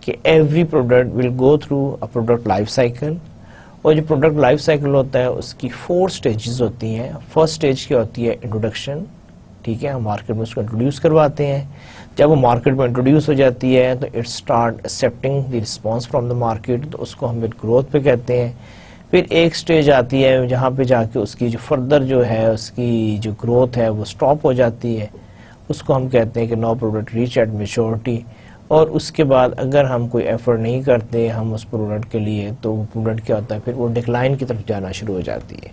کہ every product will go through a product life cycle, اور جو پروڈکٹ لائف سائیکل ہوتا ہے اس کی 4 سٹیجز ہوتی ہیں. فرسٹ سٹیج کیا ہوتی ہے؟ انٹروڈکشن. ٹھیک ہے، ہم مارکیٹ میں اس کو انٹروڈیوس کرواتے ہیں. جب وہ مارکیٹ میں انٹروڈیوس ہو جاتی ہے تو it start accepting the response from the market, تو اس کو ہم گروتھ پہ کہتے ہیں. پھر ایک سٹیج آتی ہے جہاں پہ جا کے اس کی جو فردر جو ہے اس کی جو گروتھ ہے وہ سٹاپ ہو جاتی ہے، اس کو ہم کہتے ہیں کہ نو پروڈکٹ ریچ ایٹ میچورٹی. اور اس کے بعد اگر ہم کوئی ایفرٹ نہیں کرتے ہم اس پروڈکٹ کے لیے، تو وہ پروڈکٹ کیا ہوتا ہے؟ پھر وہ ڈکلائن کی طرف جانا شروع ہو جاتی ہے.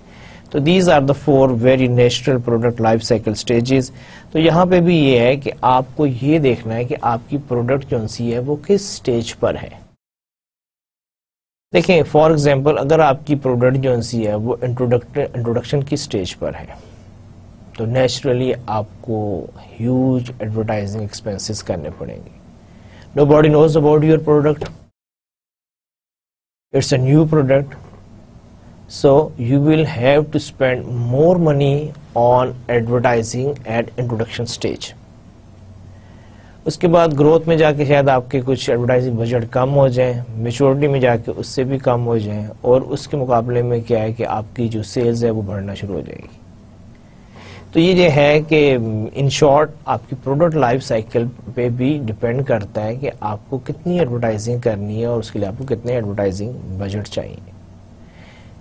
تو these are the 4 very natural product life cycle stages. تو یہاں پہ بھی یہ ہے کہ آپ کو یہ دیکھنا ہے کہ آپ کی پروڈکٹ جو سی ہے وہ کس سٹیج پر ہے. دیکھیں فار ایگزامپل اگر آپ کی پروڈکٹ جو سی ہے وہ انٹروڈکشن کی سٹیج پر ہے تو نیچرلی آپ کو ہیوج ایڈورٹائزنگ ایکسپینسز کرنے پڑیں گے. Nobody knows about your product. It's a new product. So you will have to spend more money on advertising at introduction stage. اس کے بعد گروتھ میں جا کے شاید آپ کے کچھ ایڈورٹائزنگ بجٹ کم ہو جائیں، میچورٹی میں جا کے اس سے بھی کم ہو جائیں، اور اس کے مقابلے میں کیا ہے کہ آپ کی جو سیلز ہے وہ بڑھنا شروع ہو جائے گی. تو یہ جو ہے کہ ان شارٹ آپ کی پروڈکٹ لائف سائیکل پہ بھی ڈپینڈ کرتا ہے کہ آپ کو کتنی ایڈورٹائزنگ کرنی ہے اور اس کے لیے آپ کو کتنے ایڈورٹائزنگ بجٹ چاہیے.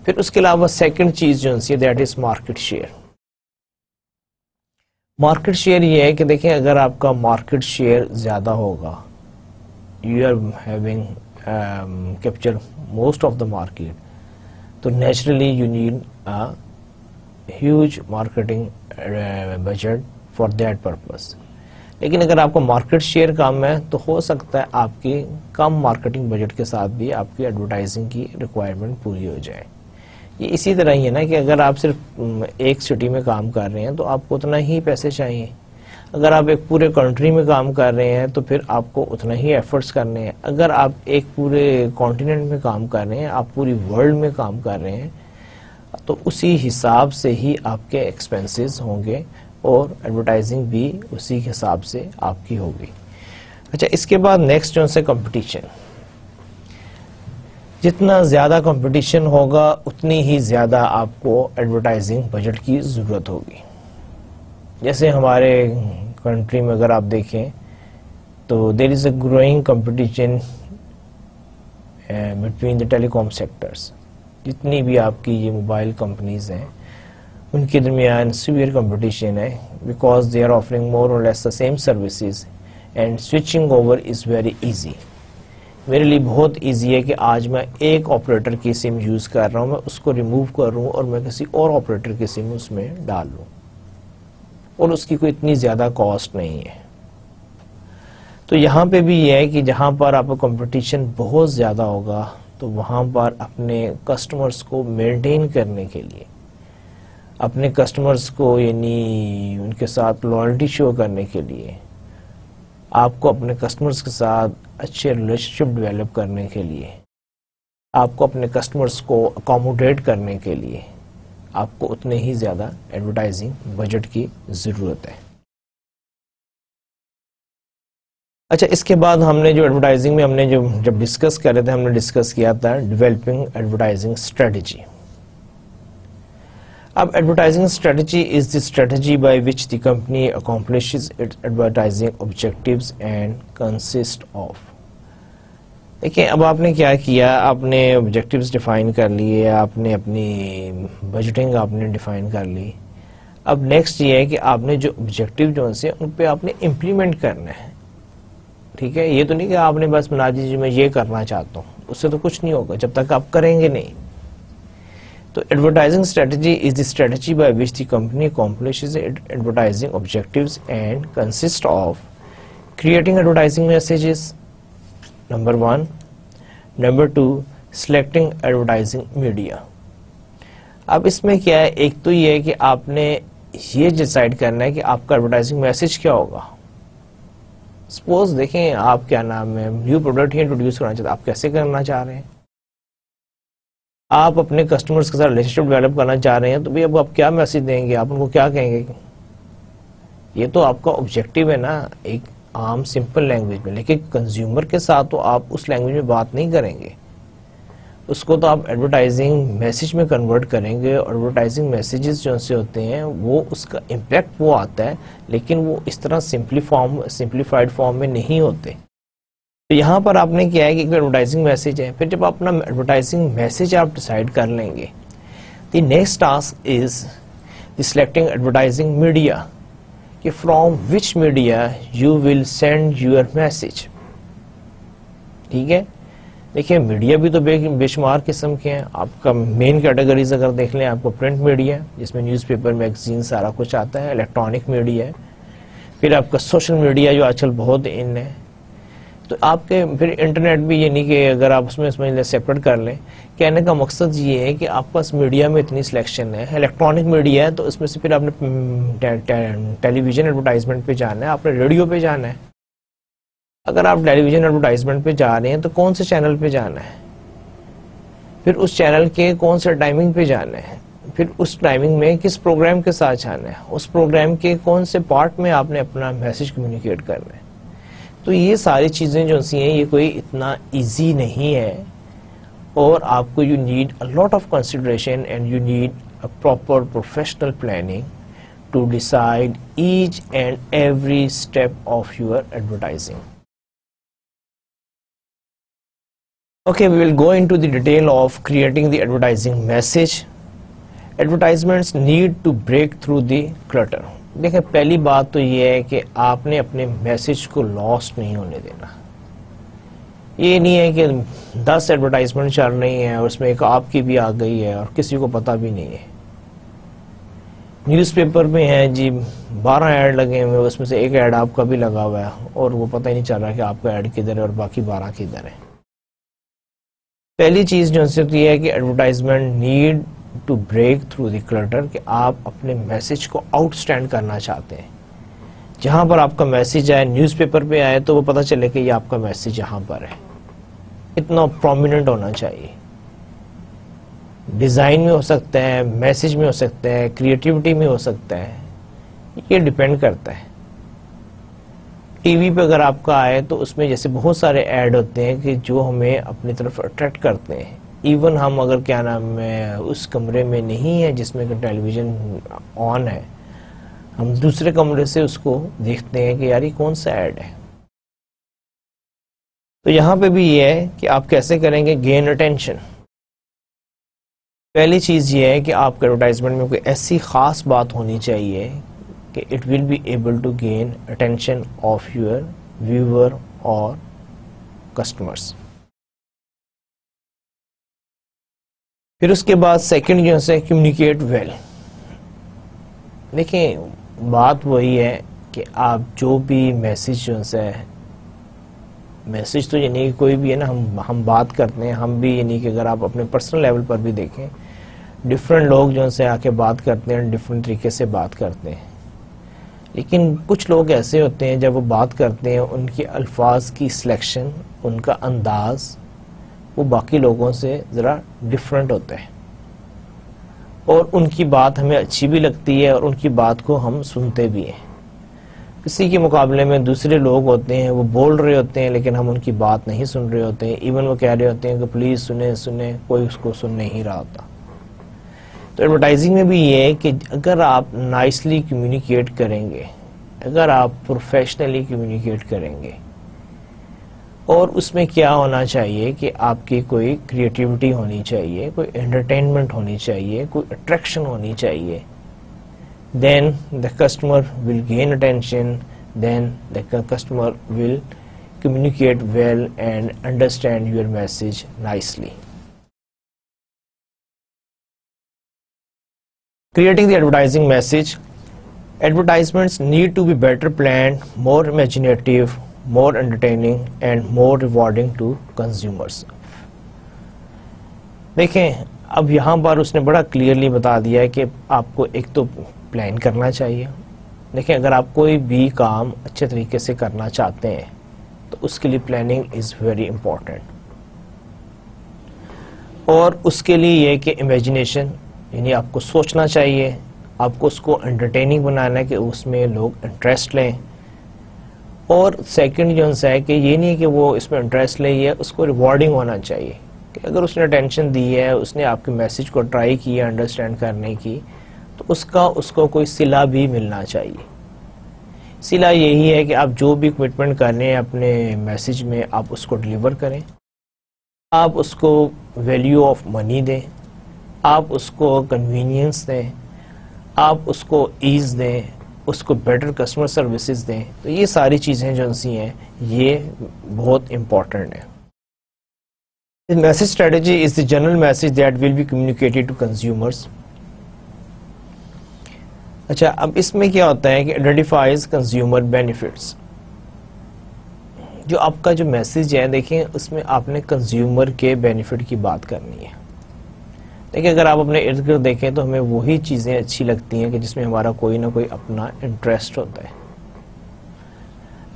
پھر اس کے علاوہ سیکنڈ چیز جو ہے that is market share. Market share یہ ہے کہ دیکھیں اگر آپ کا مارکیٹ شیئر زیادہ ہوگا، you are having capture most of the market, تو naturally you need huge marketing budget for that purpose. لیکن اگر آپ کو مارکیٹ شیئر کم ہے تو ہو سکتا ہے آپ کی کم مارکیٹنگ بجٹ کے ساتھ بھی آپ کی ایڈورٹائزنگ کی ریکوائرمنٹ پوری ہو جائے. یہ اسی طرح ہی ہے نا کہ اگر آپ صرف ایک سٹی میں کام کر رہے ہیں تو آپ کو اتنا ہی پیسے چاہیے. اگر آپ ایک پورے کنٹری میں کام کر رہے ہیں تو پھر آپ کو اتنا ہی ایفرٹس کرنے ہیں. اگر آپ ایک پورے کانٹیننٹ میں کام کر رہے ہیں، آپ پوری ورلڈ میں کام کر رہے ہیں، تو اسی حساب سے ہی آپ کے ایکسپینسز ہوں گے اور ایڈورٹائزنگ بھی اسی حساب سے آپ کی ہوگی. اچھا اس کے بعد نیکسٹ جو ہے کمپٹیشن. جتنا زیادہ کمپٹیشن ہوگا اتنی ہی زیادہ آپ کو ایڈورٹائزنگ بجٹ کی ضرورت ہوگی. جیسے ہمارے کنٹری میں اگر آپ دیکھیں تو there is a growing competition between the telecom sectors. جتنی بھی آپ کی یہ موبائل کمپنیز ہیں ان کے درمیان سیویئر کمپٹیشن ہے، because they are offering more or less the same services and switching over is very easy. میرے لیے بہت ایزی ہے کہ آج میں ایک آپریٹر کی سم یوز کر رہا ہوں، میں اس کو ریموو کر رہا ہوں اور میں کسی اور آپریٹر کی سم اس میں ڈال لوں، اور اس کی کوئی اتنی زیادہ کاسٹ نہیں ہے. تو یہاں پہ بھی یہ ہے کہ جہاں پر آپ کو کمپٹیشن بہت زیادہ ہوگا تو وہاں پر اپنے کسٹمرز کو مینٹین کرنے کے لیے، اپنے کسٹمرز کو یعنی ان کے ساتھ لائلٹی شو کرنے کے لیے، آپ کو اپنے کسٹمرز کے ساتھ اچھے ریلیشن شپ ڈیولپ کرنے کے لیے، آپ کو اپنے کسٹمرز کو اکاموڈیٹ کرنے کے لیے آپ کو اتنے ہی زیادہ ایڈورٹائزنگ بجٹ کی ضرورت ہے. اچھا اس کے بعد ہم نے جو ایڈورٹائزنگ میں ہم نے جب ڈسکس کر رہے تھے، ہم نے ڈسکس کیا تھا ڈیولپنگ ایڈورٹائزنگ اسٹریٹجی. اب advertising strategy is the strategy by which the company accomplishes its advertising objectives and consist of. دیکھیں اب آپ نے کیا کیا، آپ نے آبجیکٹیوز ڈیفائن کر لیے، آپ نے اپنی بجٹنگ آپ نے ڈیفائن کر لی. اب نیکسٹ یہ ہے کہ آپ نے جو آبجیکٹیو جو سے ان پہ آپ نے امپلیمنٹ کرنا ہے. ٹھیک ہے، یہ تو نہیں کہ آپ نے بس بنا دیجیے میں یہ کرنا چاہتا ہوں، اس سے تو کچھ نہیں ہوگا جب تک آپ کریں گے نہیں. تو advertising strategy is the strategy by which the company accomplishes advertising objectives and consist of creating advertising messages, number 1. Number 2, selecting advertising media. اب اس میں کیا ہے، ایک تو یہ ہے کہ آپ نے یہ ڈیسائیڈ کرنا ہے کہ آپ کا ایڈورٹائزنگ میسج کیا ہوگا. سپوز دیکھیں آپ کیا نام ہے نیو پروڈکٹ ہی انٹروڈیوس کرنا چاہتے ہیں، آپ کیسے کرنا چاہ رہے ہیں، آپ اپنے کسٹمرز کے ساتھ ریلیشن شپ ڈیولپ کرنا چاہ رہے ہیں، تو اب آپ کیا میسج دیں گے، آپ ان کو کیا کہیں گے. یہ تو آپ کا آبجیکٹیو ہے نا. ایک عام سمپل لینگویج میں، لیکن کنزیومر کے ساتھ تو آپ اس لینگویج میں بات نہیں کریں گے، اس کو تو آپ ایڈورٹائزنگ میسج میں کنورٹ کریں گے. اور ایڈورٹائزنگ میسیجز جو سے ہوتے ہیں وہ اس کا امپیکٹ وہ آتا ہے، لیکن وہ اس طرح سمپلیفائڈ فارم میں نہیں ہوتے. تو یہاں پر آپ نے کیا ہے کہ ایک ایڈورٹائزنگ میسج ہے. پھر جب اپنا ایڈورٹائزنگ میسج آپ ڈیسائیڈ کر لیں گے، the next task is the selecting advertising media, کہ from which media you will send your message. ٹھیک ہے، دیکھیں میڈیا بھی تو بے شمار قسم کے ہیں. آپ کا مین کیٹیگریز اگر دیکھ لیں، آپ کو پرنٹ میڈیا جس میں نیوز پیپر، میگزین سارا کچھ آتا ہے، الیکٹرانک میڈیا ہے، پھر آپ کا سوشل میڈیا جو آج کل بہت ان ہے. تو آپ کے پھر انٹرنیٹ بھی، یعنی کہ اگر آپ اس میں سیپریٹ کر لیں، کہنے کا مقصد یہ ہے کہ آپ پاس میڈیا میں اتنی سلیکشن ہے. الیکٹرانک میڈیا ہے تو اس میں سے پھر آپ نے ٹیلی ویژن ایڈورٹائزمنٹ پہ جانا ہے، آپ نے ریڈیو پہ جانا ہے. اگر آپ ٹیلی ویژن ایڈورٹائزمنٹ پہ جا رہے ہیں تو کون سے چینل پہ جانا ہے، پھر اس چینل کے کون سے ٹائمنگ پہ جانا ہے، پھر اس ٹائمنگ میں کس پروگرام کے ساتھ جانا ہے، اس پروگرام کے کون سے پارٹ میں آپ نے اپنا میسج کمیونیکیٹ کرنا ہے. تو یہ ساری چیزیں جو سی ہیں یہ کوئی اتنا ایزی نہیں ہے، اور آپ کو you need a lot of consideration and you need a proper professional planning to decide each and every step of your advertising. Okay, we will go into the detail of creating the advertising message. Advertisements need to break through the clutter. دیکھیں پہلی بات تو یہ ہے کہ آپ نے اپنے میسج کو لاسٹ نہیں ہونے دینا. یہ نہیں ہے کہ 10 ایڈورٹائزمنٹ چل رہی ہیں اور اس میں ایک آپ کی بھی آ گئی ہے اور کسی کو پتہ بھی نہیں ہے. نیوز پیپر میں ہیں جی 12 ایڈ لگے ہوئے، اس میں سے ایک ایڈ آپ کا بھی لگا ہوا ہے اور وہ پتہ ہی نہیں چل رہا کہ آپ کا ایڈ کدھر ہے اور باقی 12 کدھر ہے. پہلی چیز جو سے ہوتی ہے کہ advertisement need to break through the clutter, کہ آپ اپنے میسج کو آؤٹ اسٹینڈ کرنا چاہتے ہیں. جہاں پر آپ کا میسج آئے، نیوز پیپر پہ آئے تو وہ پتہ چلے کہ یہ آپ کا میسج یہاں پر ہے. اتنا پرومیننٹ ہونا چاہیے. ڈیزائن میں ہو سکتا ہے، میسج میں ہو سکتا ہے، کریٹیوٹی میں ہو سکتا ہے، یہ ڈیپینڈ کرتا ہے. ٹی وی پہ اگر آپ کا آئے تو اس میں جیسے بہت سارے ایڈ ہوتے ہیں کہ جو ہمیں اپنی طرف اٹریکٹ کرتے ہیں. ایون ہم اگر کیا نام ہے اس کمرے میں نہیں ہے جس میں ٹیلی ویژن آن ہے، ہم دوسرے کمرے سے اس کو دیکھتے ہیں کہ یار یہ کون سا ایڈ ہے. تو یہاں پہ بھی یہ ہے کہ آپ کیسے کریں گے گین اٹینشن. پہلی چیز یہ ہے کہ آپ کے ایڈورٹائزمنٹ میں کوئی ایسی خاص بات ہونی چاہیے کہ it will be able to gain attention of your viewer or customers. پھر اس کے بعد سیکنڈ جو ہے communicate well. دیکھیں بات وہی ہے کہ آپ جو بھی میسج جو ہے، میسج تو یعنی کوئی بھی ہے نا، ہم بات کرتے ہیں، ہم بھی یعنی کہ اگر آپ اپنے پرسنل لیول پر بھی دیکھیں، ڈفرینٹ لوگ جو سے آ کے بات کرتے ہیں، ڈفرینٹ طریقے سے بات کرتے ہیں. لیکن کچھ لوگ ایسے ہوتے ہیں جب وہ بات کرتے ہیں ان کے الفاظ کی سلیکشن، ان کا انداز وہ باقی لوگوں سے ذرا ڈیفرنٹ ہوتا ہے، اور ان کی بات ہمیں اچھی بھی لگتی ہے اور ان کی بات کو ہم سنتے بھی ہیں. کسی کے مقابلے میں دوسرے لوگ ہوتے ہیں وہ بول رہے ہوتے ہیں لیکن ہم ان کی بات نہیں سن رہے ہوتے ہیں. ایون وہ کہہ رہے ہوتے ہیں کہ پلیز سنیں، کوئی اس کو سن نہیں رہا ہوتا. تو ایڈورٹائزنگ میں بھی یہ ہے کہ اگر آپ نائسلی کمیونیکیٹ کریں گے، اگر آپ پروفیشنلی کمیونیکیٹ کریں گے، اور اس میں کیا ہونا چاہیے کہ آپ کی کوئی کریٹیوٹی ہونی چاہیے، کوئی انٹرٹینمنٹ ہونی چاہیے، کوئی اٹریکشن ہونی چاہیے، then the customer will gain attention, then the customer will communicate well and understand your message nicely. Creating the advertising message. Advertisements need to be better planned, more imaginative, more entertaining and more rewarding to consumers. دیکھیں اب یہاں پر اس نے بڑا clearly بتا دیا ہے کہ آپ کو ایک تو پلان کرنا چاہیے. دیکھیں اگر آپ کوئی بھی کام اچھے طریقے سے کرنا چاہتے ہیں تو اس کے لیے پلاننگ از ویری امپورٹنٹ. اور اس کے لیے یہ کہ امیجنیشن، یعنی آپ کو سوچنا چاہیے، آپ کو اس کو انٹرٹیننگ بنانا ہے کہ اس میں لوگ انٹرسٹ لیں، اور سیکنڈ جو ہے کہ یہ نہیں کہ وہ اس میں انٹرسٹ لے، ہے اس کو ریوارڈنگ ہونا چاہیے کہ اگر اس نے اٹینشن دی ہے، اس نے آپ کے میسج کو ٹرائی کیا انڈرسٹینڈ کرنے کی، تو اس کو کوئی صلہ بھی ملنا چاہیے. صلہ یہی ہے کہ آپ جو بھی کمٹمنٹ کر رہے ہیں اپنے میسج میں، آپ اس کو ڈلیور کریں، آپ اس کو ویلیو آف منی دیں، آپ اس کو کنوینئنس دیں، آپ اس کو ایز دیں، اس کو بیٹر کسٹمر سروسز دیں. تو یہ ساری چیزیں جو ہیں یہ بہت امپورٹنٹ ہیں. Message strategy is the general message that will be communicated to consumers. اچھا، اب اس میں کیا ہوتا ہے کہ آئیڈینٹیفائز کنزیومر بینیفٹس. جو آپ کا جو میسج ہے دیکھیں، اس میں آپ نے کنزیومر کے بینیفٹ کی بات کرنی ہے. دیکھیں اگر آپ اپنے ارد گرد دیکھیں تو ہمیں وہی چیزیں اچھی لگتی ہیں کہ جس میں ہمارا کوئی نہ کوئی اپنا انٹرسٹ ہوتا ہے.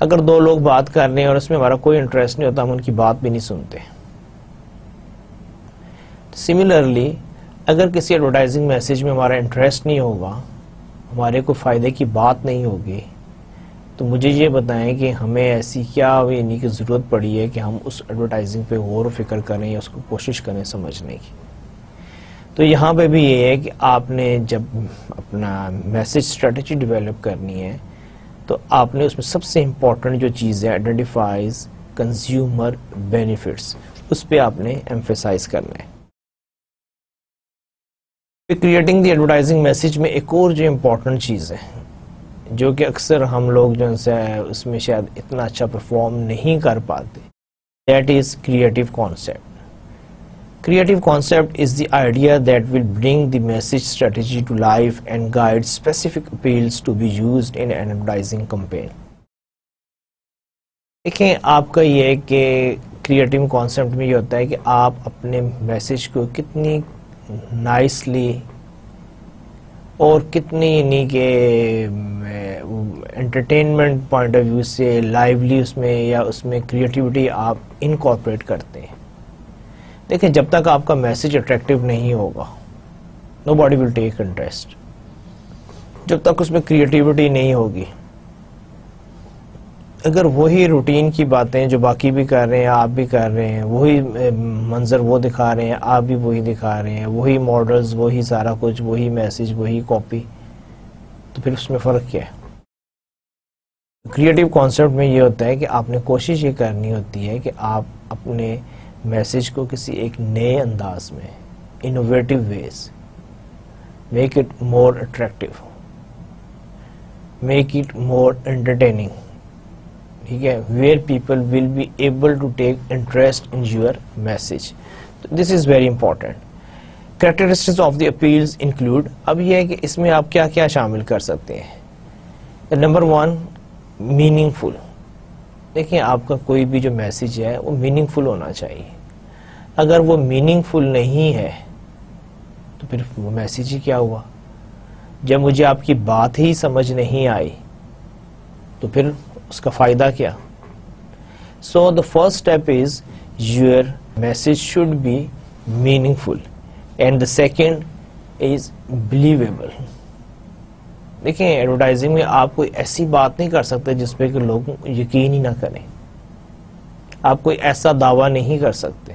اگر دو لوگ بات کر رہے ہیں اور اس میں ہمارا کوئی انٹرسٹ نہیں ہوتا، ہم ان کی بات بھی نہیں سنتے. سملرلی اگر کسی ایڈورٹائزنگ میسج میں ہمارا انٹرسٹ نہیں ہوگا، ہمارے کو فائدے کی بات نہیں ہوگی، تو مجھے یہ بتائیں کہ ہمیں ایسی کیا یعنی کہ ضرورت پڑی ہے کہ ہم اس ایڈورٹائزنگ پہ غور و فکر کریں یا اس کو کوشش کریں سمجھنے کی. تو یہاں پہ بھی یہ ہے کہ آپ نے جب اپنا میسج اسٹریٹجی ڈیولپ کرنی ہے تو آپ نے اس میں سب سے امپورٹنٹ جو چیز ہے آئیڈینٹیفائز کنزیومر بینیفٹس، اس پہ آپ نے ایمفیسائز کرنا ہے. کریٹنگ دی ایڈورٹائزنگ میسج میں ایک اور جو امپورٹنٹ چیز ہے جو کہ اکثر ہم لوگ جو ہے اس میں شاید اتنا اچھا پرفارم نہیں کر پاتے، that is creative concept. Creative concept is the idea that will bring the message strategy to life and guide specific appeals to be used in an advertising campaign. دیکھیں آپ کا یہ ہے کہ کریٹو کانسیپٹ میں یہ ہوتا ہے کہ آپ اپنے میسج کو کتنی نائسلی اور کتنی یعنی کہ انٹرٹینمنٹ پوائنٹ آف ویو سے لائیولی اس میں یا اس میں کریٹیوٹی آپ انکارپوریٹ کرتے ہیں. دیکھیں جب تک آپ کا میسج اٹریکٹیو نہیں ہوگا، نو باڈی ول ٹیک انٹرسٹ. جب تک اس میں کریٹیوٹی نہیں ہوگی، اگر وہی روٹین کی باتیں جو باقی بھی کر رہے ہیں آپ بھی کر رہے ہیں، وہی منظر وہ دکھا رہے ہیں آپ بھی وہی دکھا رہے ہیں، وہی ماڈلز، وہی سارا کچھ، وہی میسج، وہی کاپی، تو پھر اس میں فرق کیا ہے؟ کریٹو کانسیپٹ میں یہ ہوتا ہے کہ آپ نے کوشش یہ کرنی ہوتی ہے کہ آپ اپنے میسج کو کسی ایک نئے انداز میں، innovative ways, make it more attractive, make it more entertaining, ٹھیک ہے، where people will be able to take interest in your message. This is very important. Characteristics of the appeals include. اب یہ ہے کہ اس میں آپ کیا کیا شامل کر سکتے ہیں. نمبر 1، میننگ فل. دیکھیں آپ کا کوئی بھی جو میسج ہے وہ میننگ فل ہونا چاہیے. اگر وہ میننگ فل نہیں ہے تو پھر وہ میسج ہی کیا ہوا؟ جب مجھے آپ کی بات ہی سمجھ نہیں آئی تو پھر اس کا فائدہ کیا؟ So the first step is your message should be meaningful and the second is believable. دیکھیں ایڈورٹائزنگ میں آپ کوئی ایسی بات نہیں کر سکتے جس پہ کہ لوگ یقین ہی نہ کریں. آپ کوئی ایسا دعویٰ نہیں کر سکتے.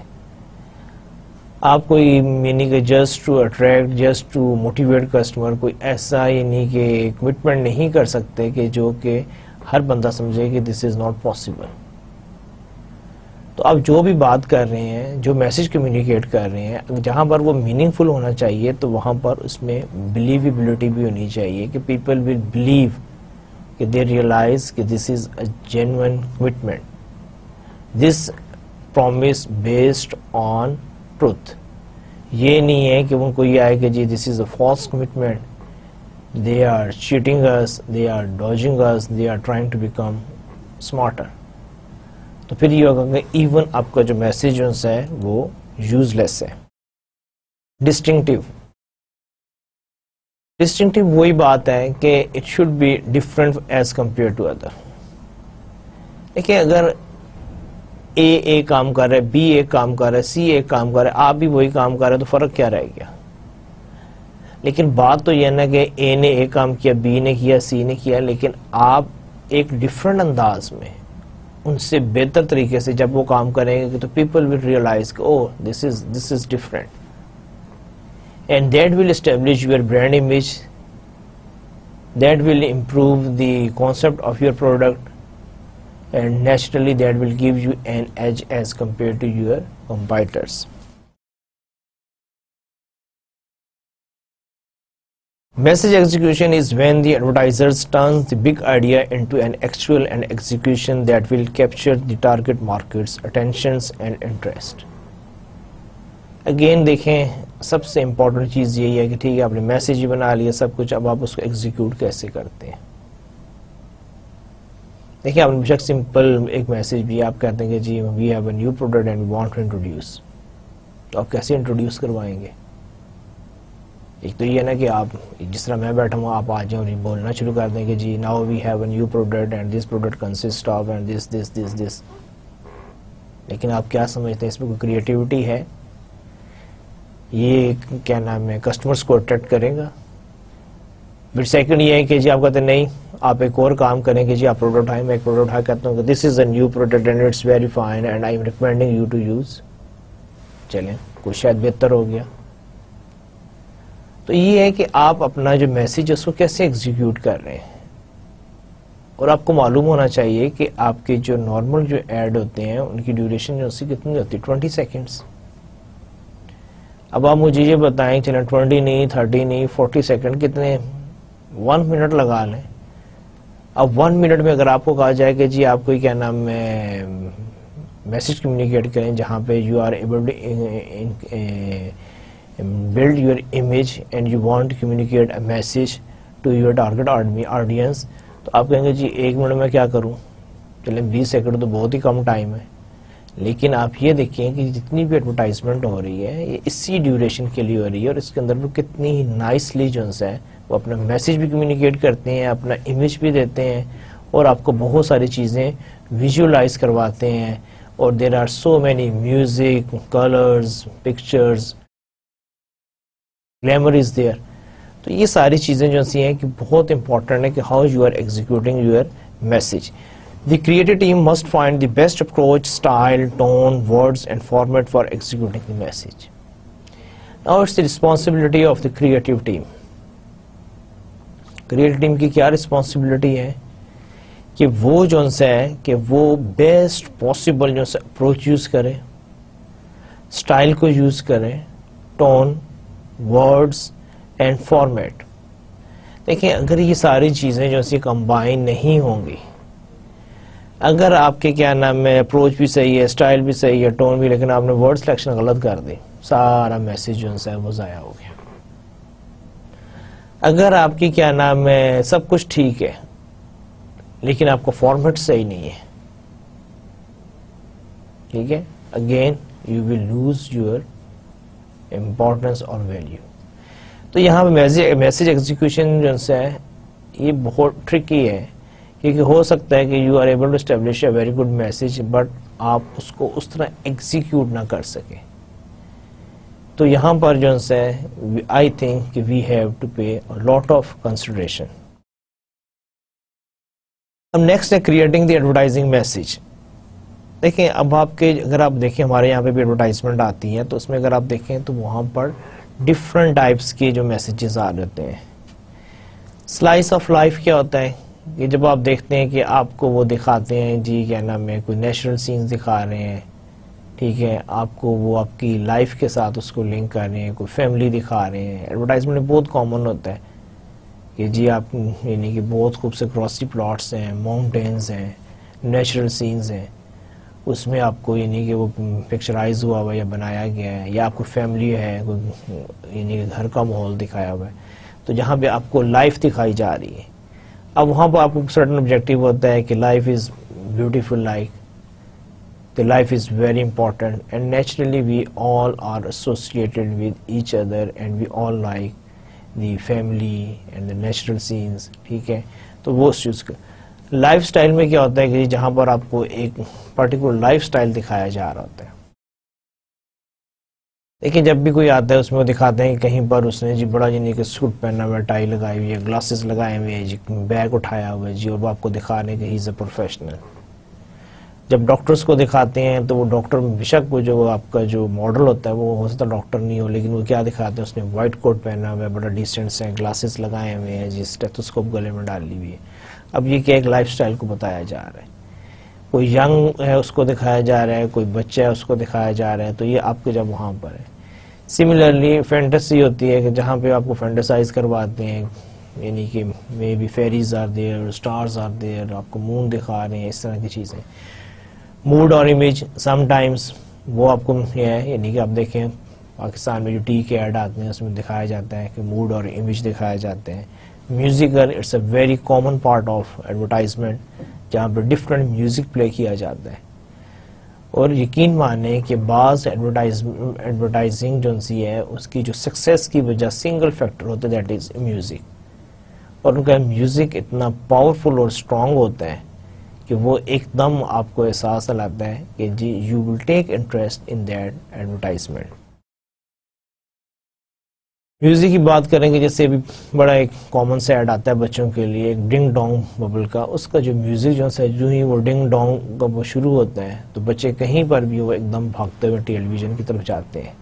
آپ کوئی یعنی کہ just to attract, just to motivate customer, کوئی ایسا یعنی کہ کمٹمنٹ نہیں کر سکتے کہ جو کہ ہر بندہ سمجھے کہ دس از ناٹ پاسبل. تو آپ جو بھی بات کر رہے ہیں، جو میسج کمیونیکیٹ کر رہے ہیں، جہاں پر وہ میننگ فل ہونا چاہیے تو وہاں پر اس میں بلیویبلٹی بھی ہونی چاہیے کہ پیپل ول بلیو کہ دے ریئلائز کہ this is a genuine commitment, this promise based on truth. یہ نہیں ہے کہ ان کو یہ آئے کہ جی this is a false commitment, they are cheating us, they are dodging us, they are trying to become smarter. تو پھر یہ ہوگا کہ ایون آپ کا جو میسج ہے وہ یوز لیس ہے. ڈسٹنکٹیو وہی بات ہے کہ it should be different as compare to other. دیکھیں اگر اے ایک کام کر رہا ہے، بی ایک کام کر رہا ہے، سی ایک کام کر رہا ہے، آپ بھی وہی کام کر رہے ہیں، تو فرق کیا رہ گیا؟ لیکن بات تو یہ نا کہ اے نے ایک کام کیا، بی نے کیا، سی نے کیا، لیکن آپ ایک ڈفرنٹ انداز میں ان سے بہتر طریقے سے جب وہ کام کریں گے تو پیپل ول ریئلائز کہ oh this is different and that will establish your brand image, that will improve the concept of your product, and naturally that will give you an edge as compared to your competitors. Message execution is when the advertisers turns the big idea into an actual and execution that will capture the target market's attentions and interest. Again دیکھیں سب سے important چیز یہی ہے کہ ٹھیک ہے آپ نے میسیج ہی بنا لیا سب کچھ, اب آپ اس کو ایگزیکیوٹ کیسے کرتے ہیں. دیکھیں آپ نے بے شک سمپل ایک میسیج بھی آپ کہتے ہیں کہ جی we have a new product and we want to introduce, تو آپ کیسے انٹروڈیوس کروائیں گے؟ ایک تو یہ ہے نا کہ آپ جس طرح میں بیٹھا ہوں آپ آ جائیں اور بولنا شروع کر دیں کہ جی now we have a new product and this product consist of and this, لیکن آپ کیا سمجھتے ہیں اس میں کوئی کریٹیوٹی ہے؟ یہ کیا نام ہے کسٹمرز کو اٹریکٹ کرے گا؟ پھر سیکنڈ یہ ہے کہ جی آپ کہتے ہیں نہیں آپ ایک اور کام کریں کہ جی آپ پروڈکٹ اٹھائیں, میں ایک پروڈکٹ اٹھا کہتا ہوں کہ this is a new product and it's very fine and I am recommending you to use. چلیں کچھ شاید بہتر ہو گیا. تو یہ ہے کہ آپ اپنا جو میسیج اس کو کیسے ایگزیکیوٹ کر رہے ہیں, اور آپ کو معلوم ہونا چاہیے کہ آپ کے جو نارمل جو ایڈ ہوتے ہیں ان کی ڈیوریشن جو اسی کتنی ہوتی ہے 20 سیکنڈس. اب آپ مجھے یہ بتائیں چلیں 20 نہیں 30 نہیں 40 سیکنڈ کتنے 1 منٹ لگا لیں. اب 1 منٹ میں اگر آپ کو کہا جائے کہ جی آپ کو کیا نام ہے میسج کمیونیکیٹ کریں جہاں پہ you are able to build your image and you want to communicate a message to your target audience, تو آپ کہیں گے جی 1 منٹ میں کیا کروں؟ چلیں 20 سیکنڈ تو بہت ہی کم ٹائم ہے, لیکن آپ یہ دیکھیں کہ جتنی بھی ایڈورٹائزمنٹ ہو رہی ہے یہ اسی ڈیوریشن کے لیے ہو رہی ہے, اور اس کے اندر وہ کتنی نائسلی جو ہے وہ اپنا میسج بھی کمیونیکیٹ کرتے ہیں, اپنا امیج بھی دیتے ہیں, اور آپ کو بہت ساری چیزیں ویژولائز کرواتے ہیں, اور there are so many music, colours, pictures, glamour is there. تو یہ ساری چیزیں جو ہیں کہ بہت امپورٹنٹ ہے کہ how you are executing your message. The creative team must find the best approach, style, tone, words and format for executing the message. Now it's the responsibility of the creative team. Creative team کی کیا responsibility ہے کہ وہ جو ہے کہ وہ best possible جو approach use کرے, style کو use کرے, tone, words and format. دیکھیں اگر یہ ساری چیزیں جو سی کمبائن نہیں ہوں گی, اگر آپ کے کیا نام ہے اپروچ بھی صحیح ہے, اسٹائل بھی صحیح ہے, ٹون بھی, لیکن آپ نے ورڈ سلیکشن غلط کر دی, سارا میسج جو ہے وہ ضائع ہو گیا. اگر آپ کی کیا نام ہے سب کچھ ٹھیک ہے لیکن آپ کا فارمیٹ صحیح نہیں ہے, ٹھیک ہے, again you will lose your importance اور ویلیو. تو یہاں پہ میسج ایگزیکیوشن جو ہے یہ بہت ٹرکی ہے, کیونکہ ہو سکتا ہے کہ you are able to establish a very good message but آپ اس کو اس طرح ایگزیکیوٹ نہ کر سکیں. تو یہاں پر جو ہے آئی تھنک کہ we have to pay lot of consideration. اب نیکسٹ ہے کریٹنگ دی ایڈورٹائزنگ میسج. دیکھیں اب آپ کے اگر آپ دیکھیں ہمارے یہاں پہ بھی ایڈورٹائزمنٹ آتی ہے تو اس میں اگر آپ دیکھیں تو وہاں پر ڈفرنٹ ٹائپس کے جو میسیجز آ رہتے ہیں. سلائس آف لائف کیا ہوتا ہے کہ جب آپ دیکھتے ہیں کہ آپ کو وہ دکھاتے ہیں جی کیا نام ہے کوئی نیچرل سینز دکھا رہے ہیں, ٹھیک ہے, آپ کو وہ آپ کی لائف کے ساتھ اس کو لنک کر رہے ہیں, کوئی فیملی دکھا رہے ہیں. ایڈورٹائزمنٹ میں بہت کامن ہوتا ہے کہ جی آپ یعنی کہ بہت خوبصورت گراسری پلاٹس ہیں, ماؤنٹینز ہیں, نیچرل سینز ہیں, اس میں آپ کو یعنی کہ وہ پکچرائز ہوا ہوا یا بنایا گیا ہے, یا آپ کو فیملی ہے کوئی یعنی کہ گھر کا ماحول دکھایا ہوا ہے, تو جہاں پہ آپ کو لائف دکھائی جا رہی ہے. اب وہاں پہ آپ کو سرٹن آبجیکٹو ہوتا ہے کہ life is beautiful, like the life is very important and naturally we all are associated with each other and we all like the family and the natural scenes, ٹھیک ہے. تو وہ اس چیز کا لائف سٹائل میں کیا ہوتا ہے کہ جہاں پر آپ کو ایک پرٹیکولر لائف سٹائل دکھایا جا رہا ہوتا ہے. دیکھیں جب بھی کوئی آتا ہے اس میں وہ دکھاتے ہیں کہ کہیں پر اس نے جی بڑا یعنی کہ سوٹ پہنا ہوا ہے، ٹائی لگائی ہوئی ہے، گلاسز لگائے ہوئے ہیں جی، بیگ اٹھایا ہوا ہے جی، اور وہ آپ کو دکھا رہے ہیں کہ ہی از اے پروفیشنل. جب ڈاکٹرز کو دکھاتے ہیں تو وہ ڈاکٹر بے شک وہ جو آپ کا جو ماڈل ہوتا ہے وہ ہو سکتا ہے ڈاکٹر نہیں ہو، لیکن وہ کیا دکھاتے ہیں، اس نے وائٹ کوٹ پہنا ہوا ہے، بڑا ڈیسنٹ سے گلاسز لگائے ہوئے ہیں جی، اسٹیتھوسکوپ گلے میں ڈالی ہوئی ہے. اب یہ کیا ایک لائف سٹائل کو بتایا جا رہا ہے. کوئی ینگ ہے اس کو دکھایا جا رہا ہے، کوئی بچہ ہے اس کو دکھایا جا رہا ہے، تو یہ آپ کے جب وہاں پر ہے. سملرلی فینٹیسی ہوتی ہے کہ جہاں پہ آپ کو فینٹیسائز کرواتے ہیں، یعنی کہ maybe fairies are there, stars are there, آپ کو مون دکھا رہے ہیں، اس طرح کی چیزیں. موڈ اور امیج سم ٹائمز وہ آپ کو یہ ہے، یعنی کہ آپ دیکھیں پاکستان میں جو ٹی کے ایڈ آتے ہیں اس میں دکھایا جاتا ہے کہ موڈ اور امیج دکھائے جاتے ہیں. Musical it's a very common part of advertisement, جہاں پہ ڈفرینٹ میوزک پلے کیا جاتا ہے. اور یقین مانیں کہ بعض ایڈورٹائزنگ جو سی ہے اس کی جو سکسیس کی وجہ سنگل فیکٹر ہوتا ہے، دیٹ از میوزک. اور ان کا میوزک اتنا پاورفل اور اسٹرانگ ہوتا ہے کہ وہ ایک دم آپ کو احساس دلاتا ہے کہ جی you will take interest in that advertisement. Music کی بات کریں گے، جیسے بھی بڑا ایک کامن سے ایڈ آتا ہے بچوں کے لیے، ایک ڈنگ ڈونگ ببل کا، اس کا جو میوزک جو ہے جو ہی وہ ڈنگ ڈونگ کا وہ شروع ہوتا ہے تو بچے کہیں پر بھی وہ ایک دم بھاگتے ہوئے ٹیلی ویژن کی طرف جاتے ہیں.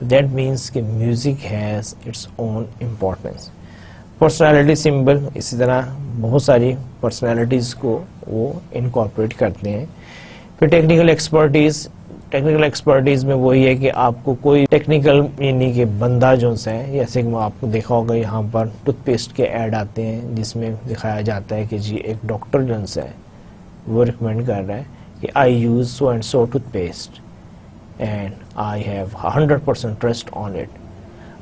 دیٹ مینس کہ music has its own importance. Personality symbol اسی طرح بہت ساری پرسنالٹیز کو وہ انکارپوریٹ کرتے ہیں. پھر ٹیکنیکل ایکسپرٹیز. ٹیکنیکل ایکسپرٹیز میں وہی ہے کہ آپ کو کوئی ٹیکنیکل یعنی کہ بندہ جو ہے، جیسے کہ آپ کو دیکھا ہوگا یہاں پر ٹوتھ پیسٹ کے ایڈ آتے ہیں جس میں دکھایا جاتا ہے کہ جی ایک ڈاکٹر جو ہے وہ ریکمینڈ کر رہا ہے کہ I use so and so toothpaste and I have 100% trust on it.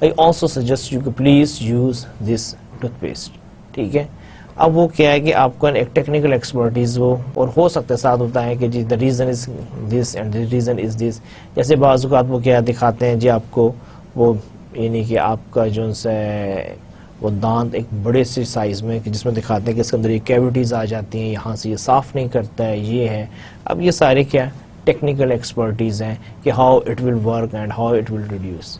I also suggest you to please use this toothpaste. ٹھیک ہے. اب وہ کیا ہے کہ آپ کو ایک ٹیکنیکل ایکسپرٹیز ہو، اور ہو سکتا ہے ساتھ ہوتا ہے کہ جی the reason is this and the reason is this. جیسے بعض اوقات وہ کیا دکھاتے ہیں جی آپ کو وہ یعنی کہ آپ کا جو ہے وہ دانت ایک بڑے سے سائز میں، جس میں دکھاتے ہیں کہ اس کے اندر یہ کیویٹیز آ جاتی ہیں، یہاں سے یہ صاف نہیں کرتا ہے، یہ ہے. اب یہ سارے کیا ٹیکنیکل ایکسپرٹیز ہیں کہ how it will work and how it will reduce.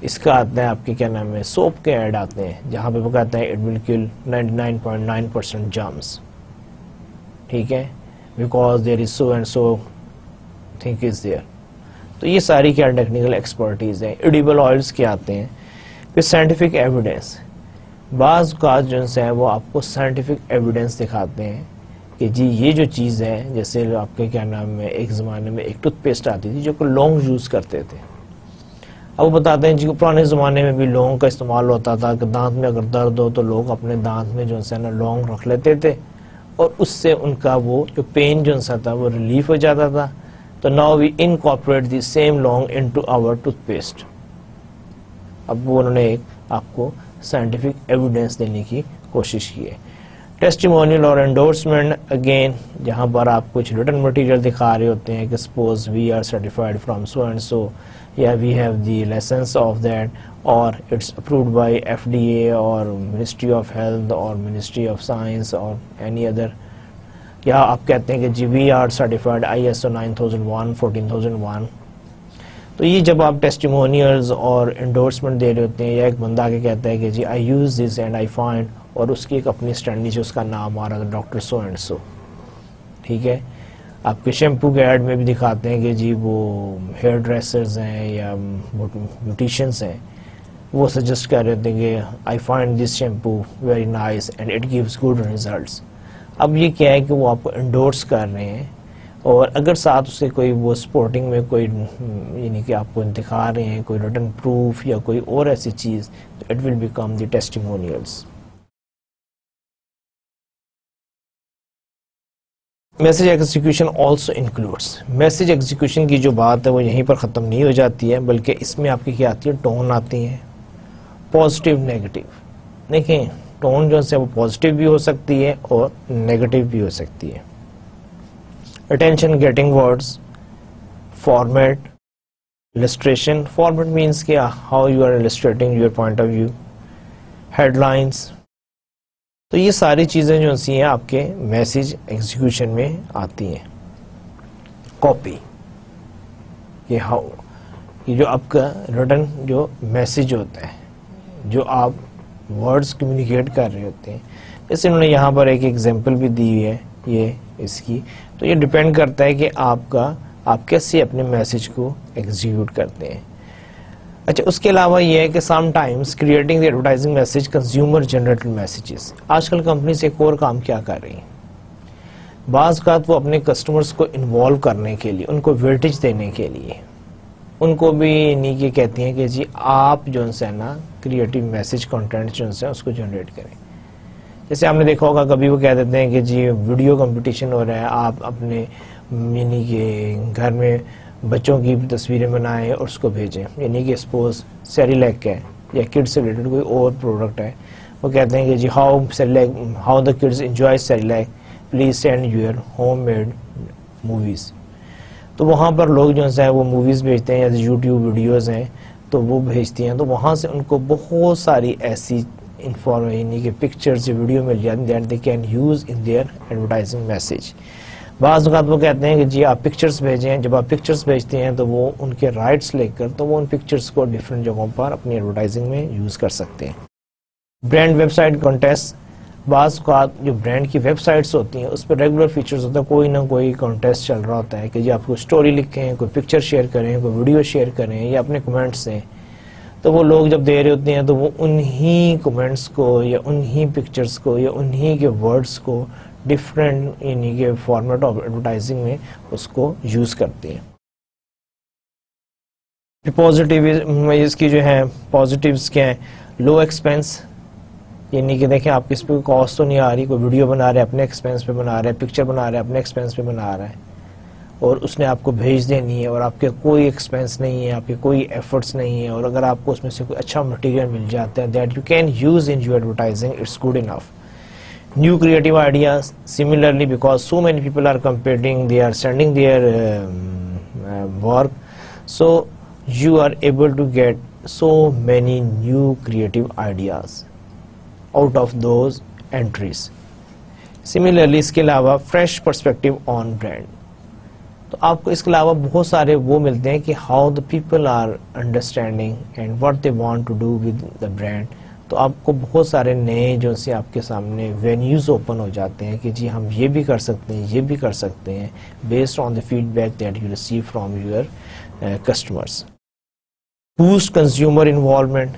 اس کا آتا ہے آپ کے کیا نام ہے سوپ کے ایڈ آتے ہیں جہاں پہ وہ کہتے ہیں اٹ ول کل 99.9% جرمز. ٹھیک ہے، because there is so and so thing is there. تو یہ ساری کیا ٹیکنیکل ایکسپرٹیز ہیں. ایڈیبل آئلس کے آتے ہیں. پھر سائنٹیفک ایویڈینس. بعض اوقات جو ہے وہ آپ کو سائنٹیفک ایویڈینس دکھاتے ہیں کہ جی یہ جو چیز ہے، جیسے آپ کے کیا نام ہے ایک زمانے میں ایک ٹوتھ پیسٹ آتی تھی جو کہ لونگ یوز کرتے تھے. اب وہ بتاتے ہیں جی پرانے زمانے میں بھی لونگ کا استعمال ہوتا تھا کہ دانت میں اگر درد ہو تو لوگ اپنے دانت میں جو ہے نا لونگ رکھ لیتے تھے، اور اس سے ان کا وہ جو پین جو تھا وہ ریلیف ہو جاتا تھا. تو now we incorporate the same لونگ انٹو آور ٹوتھ پیسٹ. اب وہ انہوں نے ایک آپ کو سائنٹیفک ایویڈینس دینے کی کوشش کی ہے. ٹیسٹیمونیل اور انڈورسمنٹ اگین جہاں پر آپ کچھ ریٹن مٹیریل دکھا رہے ہوتے ہیں کہ suppose we are certified from so and so, یا we have the license of that, or it's approved by FDA or ministry of health or ministry of science or any other. یا آپ کہتے ہیں کہ جی وی آر سرٹیفائڈ ISO 9001 14001. تو یہ جب آپ ٹیسٹیمونیلز اور انڈورسمنٹ دے رہے ہوتے ہیں، یا ایک بندہ کے کہتا ہے کہ جی I use this and I find, اور اس کی ایک اپنی اسٹینڈ نیچے اس کا نام آ رہا تھا ڈاکٹر سو اینڈ سو. ٹھیک ہے. آپ کے شیمپو کے ایڈ میں بھی دکھاتے ہیں کہ جی وہ ہیئر ڈریسرز ہیں یا بیوٹیشینس ہیں، وہ سجیسٹ کر رہے تھے کہ I find this shampoo very nice and it gives good results. اب یہ کیا ہے کہ وہ آپ کو انڈورس کر رہے ہیں، اور اگر ساتھ اس سے کوئی وہ سپورٹنگ میں کوئی یعنی کہ آپ کو دکھا رہے ہیں کوئی ریٹن پروف یا کوئی اور ایسی چیز، تو it will become the testimonials. Message execution also includes. Message execution کی جو بات ہے وہ یہیں پر ختم نہیں ہو جاتی ہے، بلکہ اس میں آپ کی کیا آتی ہے ٹون آتی ہیں، پازیٹیو نیگیٹو. دیکھیں ٹون جو ہے وہ پازیٹیو بھی ہو سکتی ہے اور نیگیٹو بھی ہو سکتی ہے. Attention getting words. Format. Illustration. Format means کہ how you are illustrating your point of view. Headlines. تو یہ ساری چیزیں جو ہیں آپ کے میسج ایگزیکیوشن میں آتی ہیں. کاپی. کہ یہ جو آپ کا ریٹن جو میسج ہوتا ہے، جو آپ ورڈز کمیونیکیٹ کر رہے ہوتے ہیں، جیسے انہوں نے یہاں پر ایک ایگزامپل بھی دی ہوئی ہے یہ اس کی، تو یہ ڈیپینڈ کرتا ہے کہ آپ کیسے اپنے میسج کو ایگزیکیوٹ کرتے ہیں. اچھا، اس کے علاوہ یہ ہے کہ some times creating the advertising message consumer generated messages. آج کل کمپنیز ایک اور کام کیا کر رہی ہیں، بعض اوقات وہ اپنے کسٹمرز کو انوالو کرنے کے لیے، ان کو ویٹیج دینے کے لیے ان کو بھی نہیں کہ کہتی ہیں کہ جی آپ جو ہے نا کریٹیو میسج کنٹینٹ جو ہے اس کو جنریٹ کریں. جیسے آپ نے دیکھا ہوگا کبھی وہ کہہ دیتے ہیں کہ جی ویڈیو کمپٹیشن ہو رہا ہے، آپ اپنے یعنی کہ گھر میں بچوں کی تصویریں بنائیں اور اس کو بھیجیں، یعنی کہ سپوز سیریلیک ہے یا کڈ سے ریلیٹڈ کوئی اور پروڈکٹ ہے، وہ کہتے ہیں کہ جی how the kids enjoy Cerelac, please send your homemade movies. تو وہاں پر لوگ جو ہے وہ موویز بھیجتے ہیں یا یوٹیوب ویڈیوز ہیں تو وہ بھیجتی ہیں، تو وہاں سے ان کو بہت ساری ایسی یعنی کہ پکچرز یا ویڈیو مل جاتی ہیں that they can use in their advertising message. بعض اوقات وہ کہتے ہیں کہ جی آپ پکچرز بھیجیں، جب آپ پکچرز بھیجتے ہیں تو وہ ان کے رائٹس لے کر تو وہ ان پکچرز کو ڈفرینٹ جگہوں پر اپنی ایڈورٹائزنگ میں یوز کر سکتے ہیں. برانڈ ویب سائٹ کانٹیسٹ، بعض اوقات جو برانڈ کی ویب سائٹس ہوتی ہیں اس پہ ریگولر فیچرز ہوتا ہے، کوئی نہ کوئی کانٹیسٹ چل رہا ہوتا ہے کہ جی آپ کو اسٹوری لکھیں، کوئی پکچر شیئر کریں، کوئی ویڈیو شیئر کریں یا اپنے کمنٹس دیں. تو وہ لوگ جب دے رہے ہوتے ہیں تو وہ انہی کمنٹس کو یا انہی پکچرز کو یا انہی کے ورڈز کو ڈفرینٹ یعنی کہ فارمیٹ آف ایڈورٹائزنگ میں اس کو یوز کرتے ہیں. پازیٹیو اس کی جو ہے پازیٹیوز کیا ہیں، لو ایکسپینس، یعنی کہ دیکھیں آپ کس پہ کاسٹ تو نہیں آ رہی، کوئی ویڈیو بنا رہے ہیں اپنے ایکسپینس پہ بنا رہے ہیں، پکچر بنا رہے ہیں اپنے ایکسپینس پہ بنا رہا ہے اور اس نے آپ کو بھیج دینی ہے اور آپ کے کوئی ایکسپینس نہیں ہے، آپ کے کوئی ایفرٹس نہیں ہے، اور اگر آپ کو اس میں سے کوئی اچھا مٹیریل مل جاتا ہے that you can use in your advertising, it's good enough. New creative ideas, similarly, because so many people are competing, they are sending their work, so you are able to get so many new creative ideas out of those entries. Similarly, اس کے علاوہ fresh perspective on brand. تو آپ کو اس کے علاوہ بہت سارے وہ ملتے ہیں کہ how the people are understanding and what they want to do with the brand. تو آپ کو بہت سارے نئے جو سے آپ کے سامنے وینیوز اوپن ہو جاتے ہیں کہ جی ہم یہ بھی کر سکتے ہیں، یہ بھی کر سکتے ہیں، based on the feedback that you receive from your customers. Boost consumer involvement,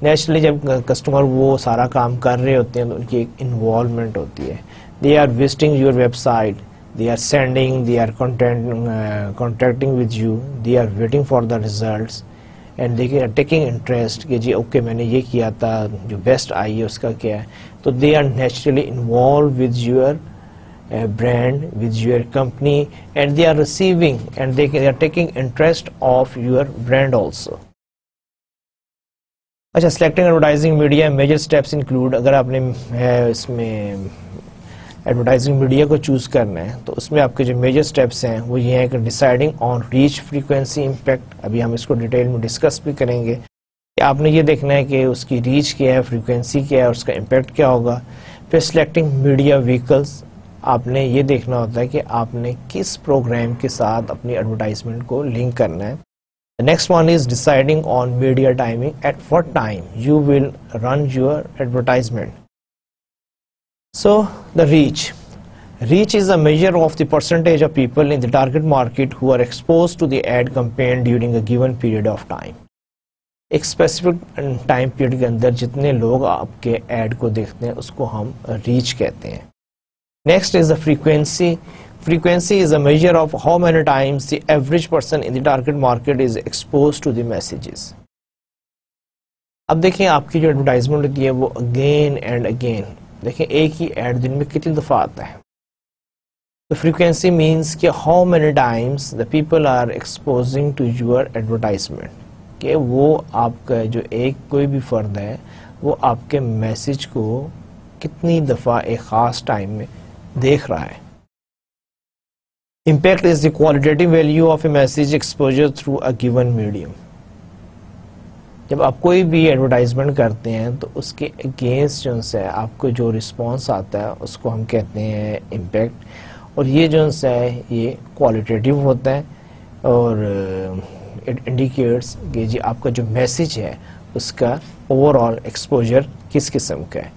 naturally جب کسٹمر وہ سارا کام کر رہے ہوتے ہیں تو ان کی ایک انوالومنٹ ہوتی ہے. They are visiting your website, they are sending, they are contacting with you, they are waiting for the results and they are taking interest کہ جی اوکے میں نے یہ کیا تھا، جو بیسٹ آئی ہے اس کا کیا ہے. تو they are naturally involve with your brand, with your company, and they are receiving and they are taking interest of your brand also. اچھا، selecting advertising media major steps include، اگر آپ نے اس میں ایڈورٹائزنگ میڈیا کو choose کرنا ہے تو اس میں آپ کے جو میجر سٹیپس ہیں وہ یہ ہیں کہ ڈیسائیڈنگ آن ریچ، فریکوینسی، امپیکٹ. ابھی ہم اس کو ڈیٹیل میں ڈسکس بھی کریں گے کہ آپ نے یہ دیکھنا ہے کہ اس کی ریچ کیا ہے، فریکوینسی کیا ہے اور اس کا امپیکٹ کیا ہوگا. پھر سلیکٹنگ میڈیا ویکلز، آپ نے یہ دیکھنا ہوتا ہے کہ آپ نے کس پروگرام کے ساتھ اپنی ایڈورٹائزمنٹ کو لنک کرنا ہے. Next one is deciding on media timing, at what time you will run your advertisement. So the reach. Reach is a measure of the percentage of people in the target market who are exposed to the ad campaign during a given period of time. ایک specific time period کے اندر جتنے لوگ آپ کے add کو دیکھتے ہیں اس کو ہم ریچ کہتے ہیں. Next is the frequency. Frequency is a measure of how many times the average person in the target market is exposed to the messages. اب دیکھیں آپ کی جو ایڈورٹائزمنٹ ہوتی ہے وہ اگین اینڈ اگین، دیکھیں ایک ہی ایڈ دن میں کتنی دفعہ آتا ہے. تو فریکوینسی مینس کہ how many times the people are exposing to your advertisement, کہ وہ آپ کا جو ایک کوئی بھی فرد ہے وہ آپ کے میسج کو کتنی دفعہ ایک خاص ٹائم میں دیکھ رہا ہے. Impact is the qualitative value of a message exposure through a given medium. جب آپ کوئی بھی ایڈورٹائزمنٹ کرتے ہیں تو اس کے اگینسٹ جو ہے آپ کو جو رسپانس آتا ہے اس کو ہم کہتے ہیں امپیکٹ، اور یہ جو ہے یہ کوالٹیٹیو ہوتا ہے اور اٹ انڈیکیٹس کہ جی آپ کا جو میسج ہے اس کا اوور آل ایکسپوجر کس قسم کا ہے.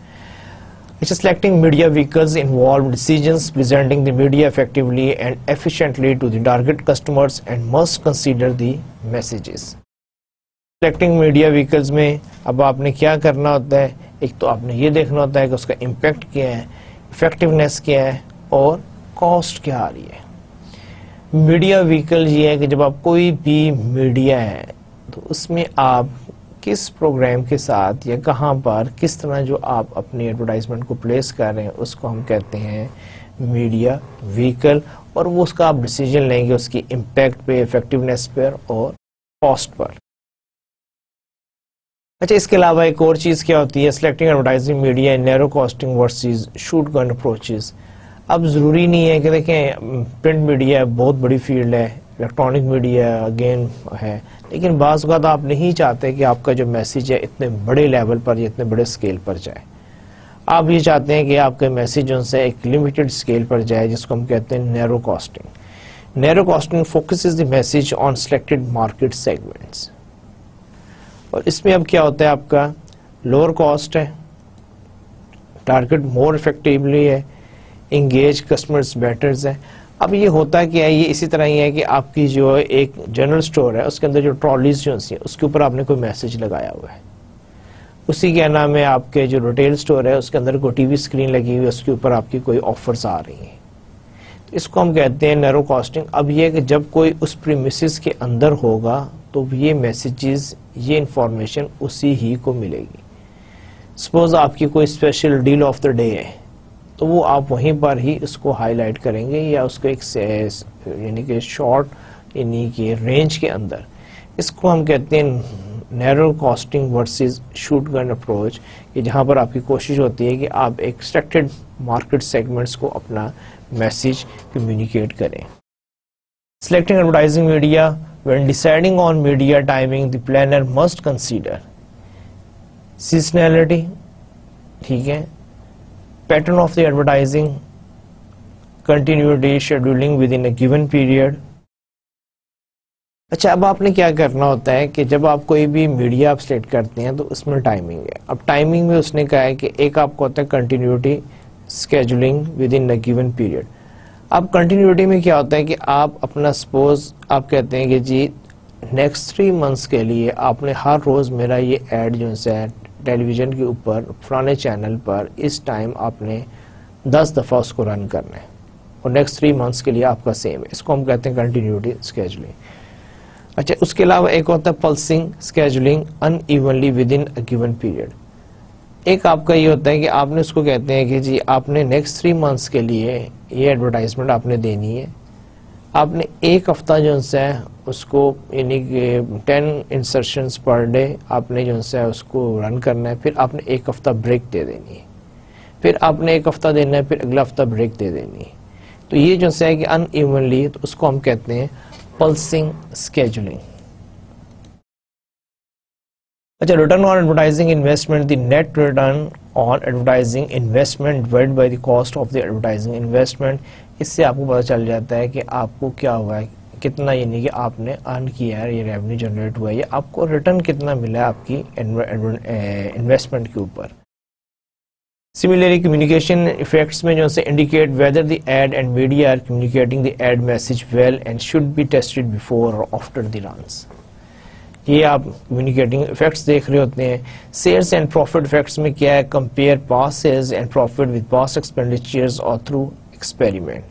Selecting media vehicles involve decisions presenting the media effectively and efficiently to the target customers and must consider the messages. Selecting media vehicles میں اب آپ نے کیا کرنا ہوتا ہے, ایک تو آپ نے یہ دیکھنا ہوتا ہے کہ اس کا امپیکٹ کیا ہے, افیکٹونیس کیا ہے اور کاسٹ کیا آ رہی ہے. میڈیا وہیکل یہ ہے کہ جب آپ کوئی بھی میڈیا ہے تو اس میں آپ کس پروگرام کے ساتھ یا کہاں پر کس طرح جو آپ اپنی ایڈورٹائزمنٹ کو پلیس کر رہے ہیں اس کو ہم کہتے ہیں میڈیا وہیکل, اور وہ اس کا آپ ڈیسیجن لیں گے اس کی امپیکٹ پہ, افیکٹونیس پر اور کاسٹ پر. اچھا, اس کے علاوہ ایک اور چیز کیا ہوتی ہے, سلیکٹنگ ایڈورٹائزنگ میڈیا ان نیرو کاسٹنگ ورسز شارٹ گن اپروچز. اب ضروری نہیں ہے کہ دیکھیں پرنٹ میڈیا بہت بڑی فیلڈ ہے, الیکٹرانک میڈیا اگین ہے, لیکن بعض اوقات آپ نہیں چاہتے کہ آپ کا جو میسیج ہے اتنے بڑے لیول پر یا اتنے بڑے اسکیل پر جائے. آپ یہ چاہتے ہیں کہ آپ کے میسیج ان سے ایک لمیٹڈ اسکیل پر جائے, جس کو ہم کہتے ہیں نیرو casting. Narrow casting focuses the message on selected market segments. اور اس میں اب کیا ہوتا ہے, آپ کا لوور کاسٹ ہے, ٹارگیٹ مور افیکٹولی ہے, انگیج کسٹمرز بیٹرز ہے. اب یہ ہوتا کیا ہے, یہ اسی طرح ہی ہے کہ آپ کی جو ایک جنرل سٹور ہے اس کے اندر جو ٹرالیز جو ہیں اس کے اوپر آپ نے کوئی میسج لگایا ہوا ہے. اسی کے نام ہے آپ کے جو ریٹیل سٹور ہے اس کے اندر کوئی ٹی وی اسکرین لگی ہوئی ہے, اس کے اوپر آپ کی کوئی آفرز آ رہی ہیں. اس کو ہم کہتے ہیں نیرو کاسٹنگ. اب یہ کہ جب کوئی اس پریمیسز کے اندر ہوگا تو یہ میسیجز, یہ انفارمیشن اسی ہی کو ملے گی. سپوز آپ کی کوئی special deal of the day ہے تو وہ آپ وہیں پر ہی اس کو ہائی لائٹ کریں گے, یا اس کو ایک یعنی کہ شارٹ یعنی کہ رینج کے اندر. اس کو ہم کہتے ہیں نیرو کاسٹنگ ورسز شارٹ گن اپروچ, کہ جہاں پر آپ کی کوشش ہوتی ہے کہ آپ ایک سلیکٹڈ مارکیٹ سیگمنٹس کو اپنا میسیج کمیونیکیٹ کریں. Selecting advertising media when deciding on media timing, the planner must consider seasonality, ٹھیک ہے, pattern of the advertising, continuity, scheduling within a given period. اچھا, اب آپ نے کیا کرنا ہوتا ہے کہ جب آپ کوئی بھی میڈیا آپ سلیکٹ کرتے ہیں تو اس میں ٹائمنگ ہے. اب ٹائمنگ میں اس نے کہا ہے کہ ایک آپ کو ہوتا ہے continuity, scheduling with in a given period. اب کنٹینیوٹی میں کیا ہوتا ہے کہ آپ اپنا سپوز آپ کہتے ہیں کہ جی نیکسٹ 3 منتھس کے لیے آپ نے ہر روز میرا یہ ایڈ جو ہے ٹیلی ویژن کے اوپر فلانے چینل پر اس ٹائم آپ نے 10 دفعہ اس کو رن کرنا ہے, اور نیکسٹ 3 منتھس کے لیے آپ کا سیم ہے. اس کو ہم کہتے ہیں کنٹینیوٹی اسکیجولنگ. اچھا, اس کے علاوہ ایک ہوتا ہے pulsing scheduling in evenly within a given period. ایک آپ کا یہ ہوتا ہے کہ آپ نے اس کو کہتے ہیں کہ جی آپ نے نیکسٹ 3 منتھس کے لیے یہ ایڈورٹائزمنٹ آپ نے دینی ہے. آپ نے ایک ہفتہ جو ہے اس کو یعنی کہ 10 انسرشنز پر ڈے آپ نے جو ہے اس کو رن کرنا ہے. پھر آپ نے ایک ہفتہ بریک دے دینی ہے, پھر آپ نے ایک ہفتہ دینا ہے, پھر اگلا ہفتہ بریک دے دینی ہے. تو یہ جو ہے کہ ان ایونلی, تو اس کو ہم کہتے ہیں پلسنگ اسکیجولنگ. اچھا, return on advertising investment, the net return on advertising investment divide by the cost of the advertising investment. اس سے آپ کو پتہ چل جاتا ہے کہ آپ کو کیا ہوا ہے, کتنا یعنی کہ آپ نے ارن کیا ہے, یہ ریونیو جنریٹ ہوا ہے, یا آپ کو ریٹرن کتنا ملا ہے آپ کی انویسٹمنٹ کے اوپر. سملرلی کمیونیکیشن ایفیکٹس میں جو سے indicate whether the ad and media are communicating the ad message well and should be tested before اور آفٹر دی رنس. یہ آپ کمیونیکیٹنگ ایفیکٹس دیکھ رہے ہوتے ہیں. سیلز اینڈ پروفٹ ایفیکٹس میں کیا ہے, compare past sales and profit with past expenditures اور تھرو ایکسپیریمنٹ,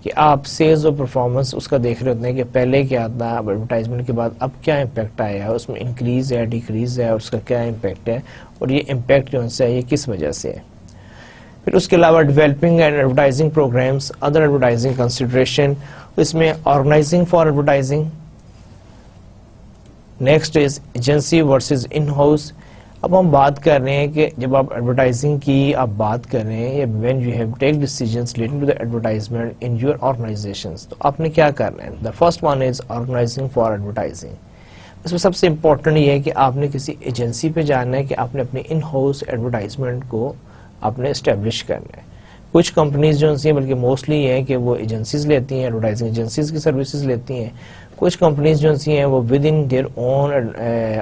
کہ آپ سیلز اور پرفارمنس اس کا دیکھ رہے ہوتے ہیں کہ پہلے کیا تھا, اب ایڈورٹائزمنٹ کے بعد اب کیا امپیکٹ آیا ہے, اس میں انکریز ہے, ڈیکریز ہے, اور اس کا کیا امپیکٹ ہے, اور یہ امپیکٹ جو ہے یہ کس وجہ سے ہے. پھر اس کے علاوہ developing and advertising programs, other advertising consideration, اس میں organizing for advertising. Next is agency versus in house. اب ہم بات کر رہے ہیں کہ جب آپ ایڈورٹائزنگ کی آپ بات کر رہے ہیں, یا when you have take decisions relating to the advertisement in your organizations, تو آپ نے کیا کرنا ہے. The first one is organizing for advertising. اس میں سب سے امپورٹنٹ یہ ہے کہ آپ نے کسی ایجنسی پہ جانا ہے کہ آپ نے اپنی ان ہاؤس ایڈورٹائزمنٹ کو آپ نے اسٹیبلش کرنا ہے. کچھ کمپنیز جو ہیں بلکہ موسٹلی یہ ہے کہ وہ ایجنسیز لیتی ہیں، ایڈورٹائزنگ ایجنسیز کی سروسز لیتی ہیں. کچھ کمپنیز جو ہیں وہ within their own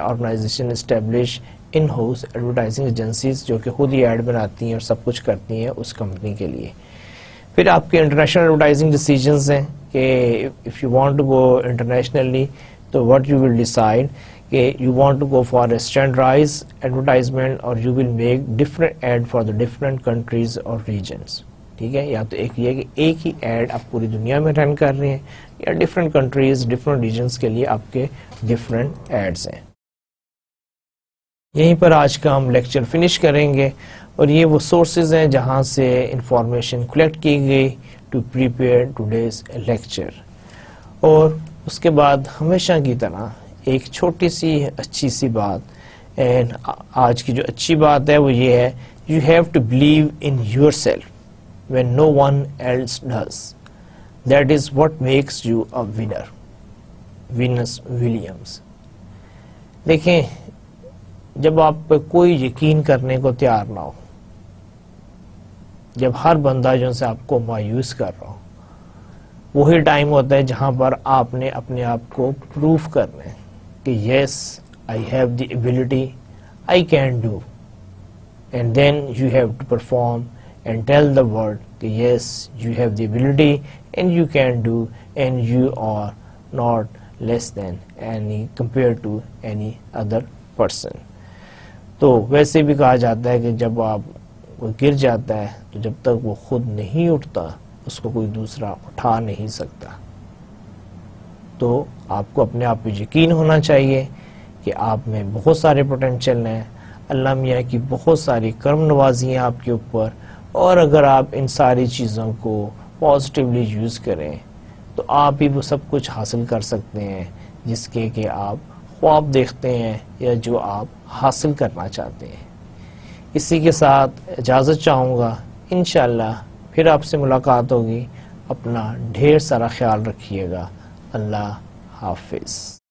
organization establish in house advertising agencies جو کہ خود ہی ایڈ بناتی ہیں اور سب کچھ کرتی ہیں اس کمپنی کے لیے. پھر آپ کے انٹرنیشنل ایڈورٹائزنگ ڈیسیجنز ہیں کہ if you want to go internationally تو واٹ یو ول ڈیسائڈ کہ you want to go for a standardize advertisement or you will make different ad for the different countries or regions. ٹھیک ہے، یا تو ایک یہ کہ ایک ہی ایڈ آپ پوری دنیا میں رن کر رہے ہیں یا ڈفرنٹ کنٹریز ڈفرنٹ ریجنس کے لیے آپ کے ڈفرنٹ ایڈز ہیں. یہیں پر آج کا ہم لیکچر فنش کریں گے اور یہ وہ سورسز ہیں جہاں سے انفارمیشن کلیکٹ کی گئی ٹو پریپیئر ٹوڈیز لیکچر. اور اس کے بعد ہمیشہ کی طرح ایک چھوٹی سی اچھی سی بات، اینڈ آج کی جو اچھی بات ہے وہ یہ ہے you have to believe in yourself when no one else does. That is what makes you a winner. Venus Williams. دیکھیں، جب آپ پہ کوئی یقین کرنے کو تیار نہ ہو، جب ہر بندہ جو سے آپ کو مایوس کر رہا ہو، وہی ٹائم ہوتا ہے جہاں پر آپ نے اپنے آپ کو پروف کرنا ہے کہ yes I have the ability, I can do. And then you have to perform and tell the world کہ yes you have the ability and you can do and you are not less than any compare to any other person. تو ویسے بھی کہا جاتا ہے کہ جب آپ کوئی گر جاتا ہے تو جب تک وہ خود نہیں اٹھتا اس کو کوئی دوسرا اٹھا نہیں سکتا. تو آپ کو اپنے آپ پہ یقین ہونا چاہیے کہ آپ میں بہت سارے پوٹینشیل ہیں، اللہ میاں کی بہت ساری کرم نوازی ہیں آپ کے اوپر، اور اگر آپ ان ساری چیزوں کو پازیٹیولی یوز کریں تو آپ ہی وہ سب کچھ حاصل کر سکتے ہیں جس کے کہ آپ خواب دیکھتے ہیں یا جو آپ حاصل کرنا چاہتے ہیں. اسی کے ساتھ اجازت چاہوں گا، انشاءاللہ پھر آپ سے ملاقات ہوگی. اپنا ڈھیر سارا خیال رکھیے گا. اللہ حافظ.